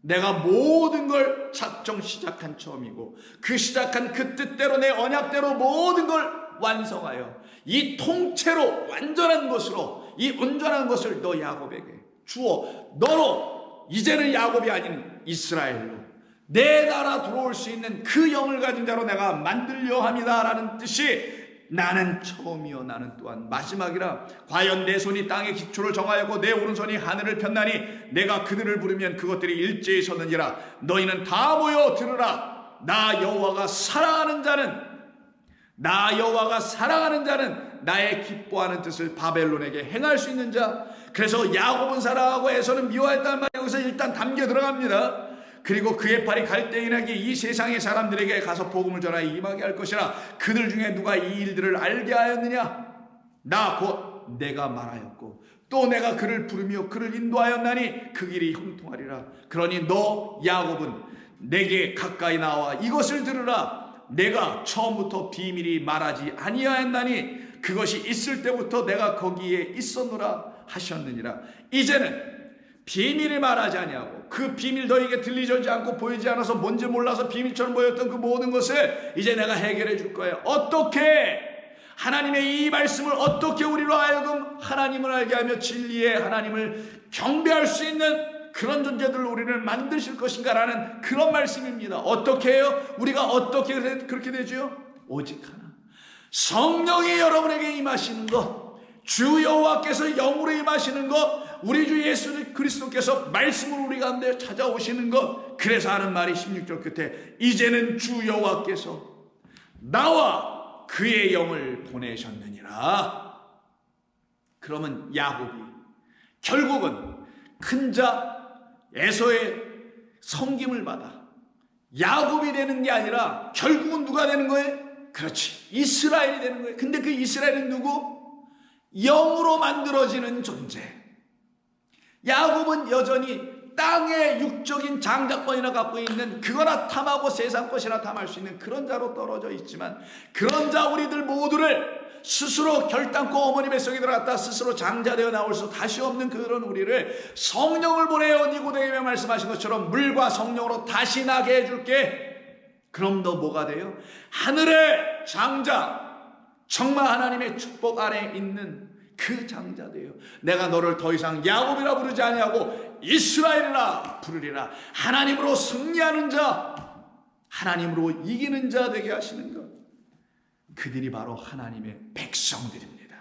내가 모든 걸 작정 시작한 처음이고, 그 시작한 그 뜻대로 내 언약대로 모든 걸 완성하여 이 통째로 완전한 것으로, 이 온전한 것을 너 야곱에게 주어 너로 이제는 야곱이 아닌 이스라엘로 내 나라 들어올 수 있는 그 영을 가진 자로 내가 만들려 합니다라는 뜻이, 나는 처음이요 나는 또한 마지막이라. 과연 내 손이 땅의 기초를 정하였고 내 오른손이 하늘을 폈나니 내가 그들을 부르면 그것들이 일제히 서느니라. 너희는 다 모여 들으라. 나 여호와가 사랑하는 자는 나의 기뻐하는 뜻을 바벨론에게 행할 수 있는 자. 그래서 야곱은 사랑하고 에서는 미워했다는 말이 여기서 일단 담겨 들어갑니다. 그리고 그의 팔이 갈대인에게 이 세상의 사람들에게 가서 복음을 전하여 임하게 할 것이라. 그들 중에 누가 이 일들을 알게 하였느냐? 나 곧 내가 말하였고 또 내가 그를 부르며 그를 인도하였나니 그 길이 형통하리라. 그러니 너 야곱은 내게 가까이 나와 이것을 들으라. 내가 처음부터 비밀이 말하지 아니하였나니 그것이 있을 때부터 내가 거기에 있었노라 하셨느니라. 이제는 비밀을 말하지 아니하고 그 비밀 너에게 들리지 않고 보이지 않아서 뭔지 몰라서 비밀처럼 보였던 그 모든 것을 이제 내가 해결해 줄 거예요. 어떻게? 하나님의 이 말씀을 어떻게 우리로 하여금 하나님을 알게 하며 진리의 하나님을 경배할 수 있는 그런 존재들로 우리를 만드실 것인가라는 그런 말씀입니다. 어떻게 해요? 우리가 어떻게 그렇게 되죠? 오직 하나, 성령이 여러분에게 임하시는 것, 주 여호와께서 영으로 임하시는 것, 우리 주 예수 그리스도께서 말씀으로 우리 가운데 찾아오시는 것. 그래서 하는 말이 16절 끝에 이제는 주 여호와께서 나와 그의 영을 보내셨느니라. 그러면 야곱이 결국은 큰 자 에서의 섬김을 받아 야곱이 되는 게 아니라 결국은 누가 되는 거예요? 그렇지, 이스라엘이 되는 거예요. 근데 그 이스라엘은 누구? 영으로 만들어지는 존재. 야곱은 여전히 땅의 육적인 장자권이나 갖고 있는 그거나 탐하고 세상 것이나 탐할 수 있는 그런 자로 떨어져 있지만, 그런 자 우리들 모두를 스스로 결단코 어머니 뱃속에 들어갔다 스스로 장자되어 나올 수 다시 없는 그런 우리를 성령을 보내어 니고데에게 말씀하신 것처럼 물과 성령으로 다시 나게 해줄게. 그럼 너 뭐가 돼요? 하늘의 장자, 정말 하나님의 축복 안에 있는 그 장자 돼요. 내가 너를 더 이상 야곱이라 부르지 아니하고 이스라엘이라 부르리라. 하나님으로 승리하는 자, 하나님으로 이기는 자 되게 하시는 것, 그들이 바로 하나님의 백성들입니다.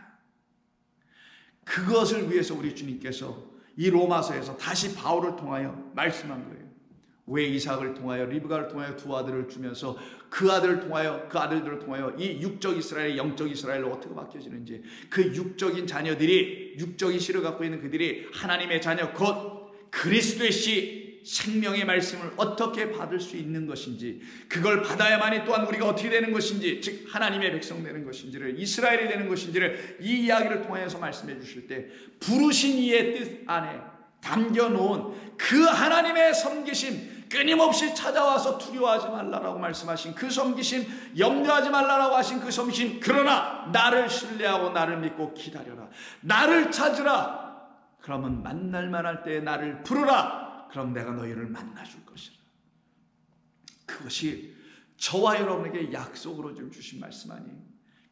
그것을 위해서 우리 주님께서 이 로마서에서 다시 바울을 통하여 말씀한 거예요. 왜 이삭을 통하여 리브가를 통하여 두 아들을 주면서 그 아들을 통하여 그 아들들을 통하여 이 육적 이스라엘이 영적 이스라엘로 어떻게 바뀌어지는지, 그 육적인 자녀들이, 육적인 씨를 갖고 있는 그들이 하나님의 자녀 곧 그리스도의 씨 생명의 말씀을 어떻게 받을 수 있는 것인지, 그걸 받아야만이 또한 우리가 어떻게 되는 것인지, 즉 하나님의 백성 되는 것인지를, 이스라엘이 되는 것인지를 이 이야기를 통해서 말씀해 주실 때, 부르신 이의 뜻 안에 담겨놓은 그 하나님의 섬기심, 끊임없이 찾아와서 두려워하지 말라라고 말씀하신 그 섬기심, 염려하지 말라라고 하신 그 섬기심, 그러나 나를 신뢰하고 나를 믿고 기다려라, 나를 찾으라, 그러면 만날 만할 때에 나를 부르라, 그럼 내가 너희를 만나줄 것이라. 그것이 저와 여러분에게 약속으로 좀 주신 말씀 아니에요?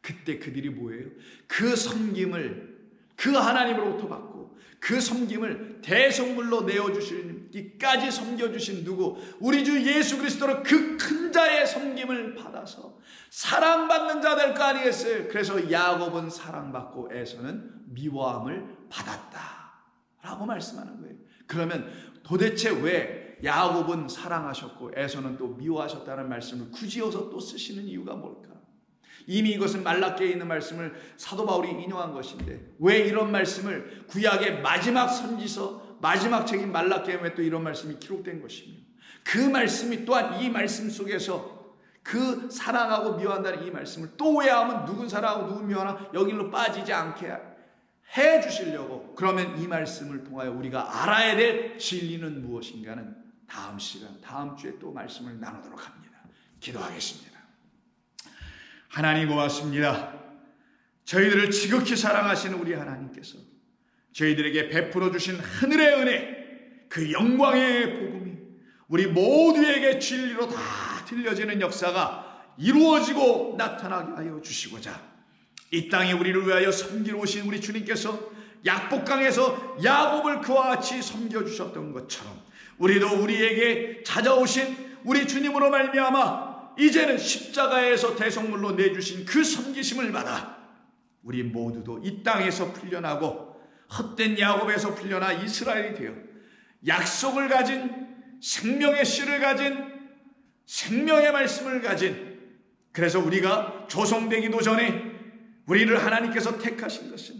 그때 그들이 뭐예요? 그 섬김을 그 하나님으로부터 받고 그 섬김을 대성물로 내어주시기까지 섬겨주신 누구? 우리 주 예수 그리스도로 그 큰 자의 섬김을 받아서 사랑받는 자 될 거 아니겠어요? 그래서 야곱은 사랑받고 에서는 미워함을 받았다 라고 말씀하는 거예요. 그러면 도대체 왜 야곱은 사랑하셨고 에서는 또 미워하셨다는 말씀을 굳이어서 또 쓰시는 이유가 뭘까? 이미 이것은 말라기에 있는 말씀을 사도 바울이 인용한 것인데, 왜 이런 말씀을 구약의 마지막 선지서 마지막 책인 말라기에 왜 또 이런 말씀이 기록된 것입니까? 그 말씀이 또한 이 말씀 속에서 그 사랑하고 미워한다는 이 말씀을 또 왜 하면 누군 사랑하고 누군 미워하나 여기로 빠지지 않게 해 주시려고, 그러면 이 말씀을 통하여 우리가 알아야 될 진리는 무엇인가는 다음 시간, 다음 주에 또 말씀을 나누도록 합니다. 기도하겠습니다. 하나님 고맙습니다. 저희들을 지극히 사랑하시는 우리 하나님께서 저희들에게 베풀어 주신 하늘의 은혜, 그 영광의 복음이 우리 모두에게 진리로 다 들려지는 역사가 이루어지고 나타나게 하여 주시고자, 이 땅에 우리를 위하여 섬기러 오신 우리 주님께서 약복강에서 야곱을 그와 같이 섬겨주셨던 것처럼 우리도 우리에게 찾아오신 우리 주님으로 말미암아 이제는 십자가에서 대성물로 내주신 그 섬기심을 받아 우리 모두도 이 땅에서 풀려나고 헛된 야곱에서 풀려나 이스라엘이 되어 약속을 가진, 생명의 씨를 가진, 생명의 말씀을 가진, 그래서 우리가 조성되기도 전에 우리를 하나님께서 택하신 것은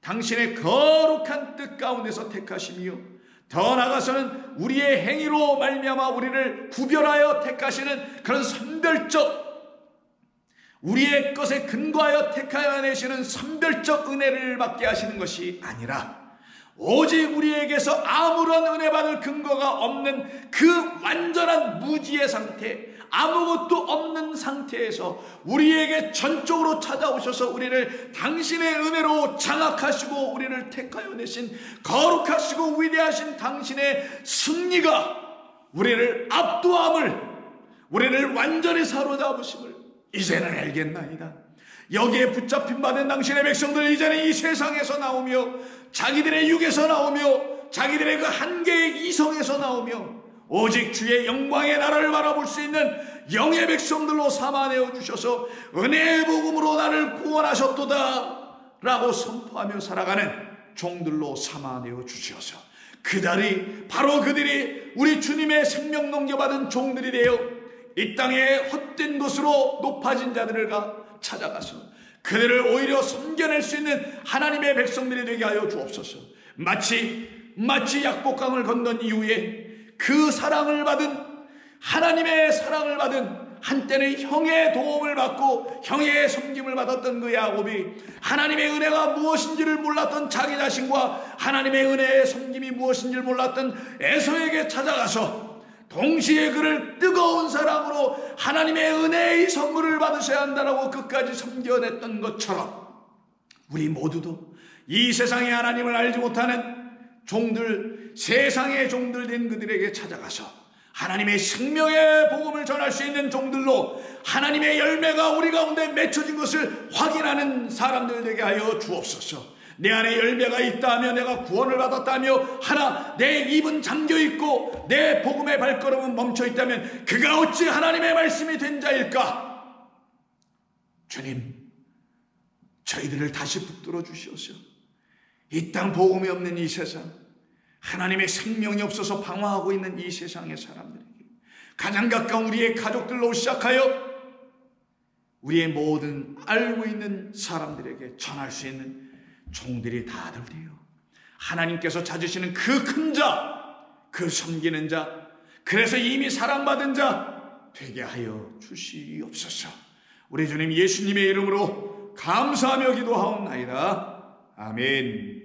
당신의 거룩한 뜻 가운데서 택하심이요, 더 나아가서는 우리의 행위로 말미암아 우리를 구별하여 택하시는 그런 선별적, 우리의 것에 근거하여 택하여 내시는 선별적 은혜를 받게 하시는 것이 아니라 오직 우리에게서 아무런 은혜 받을 근거가 없는 그 완전한 무지의 상태, 아무것도 없는 상태에서 우리에게 전적으로 찾아오셔서 우리를 당신의 은혜로 장악하시고 우리를 택하여 내신 거룩하시고 위대하신 당신의 승리가 우리를 압도함을, 우리를 완전히 사로잡으심을 이제는 알겠나이다. 여기에 붙잡힌 받은 당신의 백성들, 이제는 이 세상에서 나오며 자기들의 육에서 나오며 자기들의 그 한계의 이성에서 나오며 오직 주의 영광의 나라를 바라볼 수 있는 영의 백성들로 삼아내어 주셔서 은혜의 복음으로 나를 구원하셨도다 라고 선포하며 살아가는 종들로 삼아내어 주셔서 그들이 바로 그들이 우리 주님의 생명 넘겨받은 종들이 되어 이 땅의 헛된 곳으로 높아진 자들을 찾아가서 그들을 오히려 섬겨낼 수 있는 하나님의 백성들이 되게 하여 주옵소서. 마치 약복강을 건넌 이후에 그 사랑을 받은, 하나님의 사랑을 받은, 한때는 형의 도움을 받고 형의 섬김을 받았던 그 야곱이 하나님의 은혜가 무엇인지를 몰랐던 자기 자신과 하나님의 은혜의 섬김이 무엇인지를 몰랐던 에서에게 찾아가서 동시에 그를 뜨거운 사랑으로 하나님의 은혜의 선물을 받으셔야 한다라고 끝까지 섬겨냈던 것처럼 우리 모두도 이 세상의 하나님을 알지 못하는 종들, 세상의 종들 된 그들에게 찾아가서 하나님의 생명의 복음을 전할 수 있는 종들로 하나님의 열매가 우리 가운데 맺혀진 것을 확인하는 사람들 되게 하여 주옵소서. 내 안에 열매가 있다며 내가 구원을 받았다며 하나 내 입은 잠겨있고 내 복음의 발걸음은 멈춰있다면 그가 어찌 하나님의 말씀이 된 자일까? 주님, 저희들을 다시 붙들어 주시옵소서. 이 땅 복음이 없는 이 세상, 하나님의 생명이 없어서 방황하고 있는 이 세상의 사람들에게, 가장 가까운 우리의 가족들로 시작하여 우리의 모든 알고 있는 사람들에게 전할 수 있는 종들이 다들 되어 하나님께서 찾으시는 그 큰 자, 그 섬기는 자, 그래서 이미 사랑받은 자 되게 하여 주시옵소서. 우리 주님 예수님의 이름으로 감사하며 기도하옵나이다. 아멘.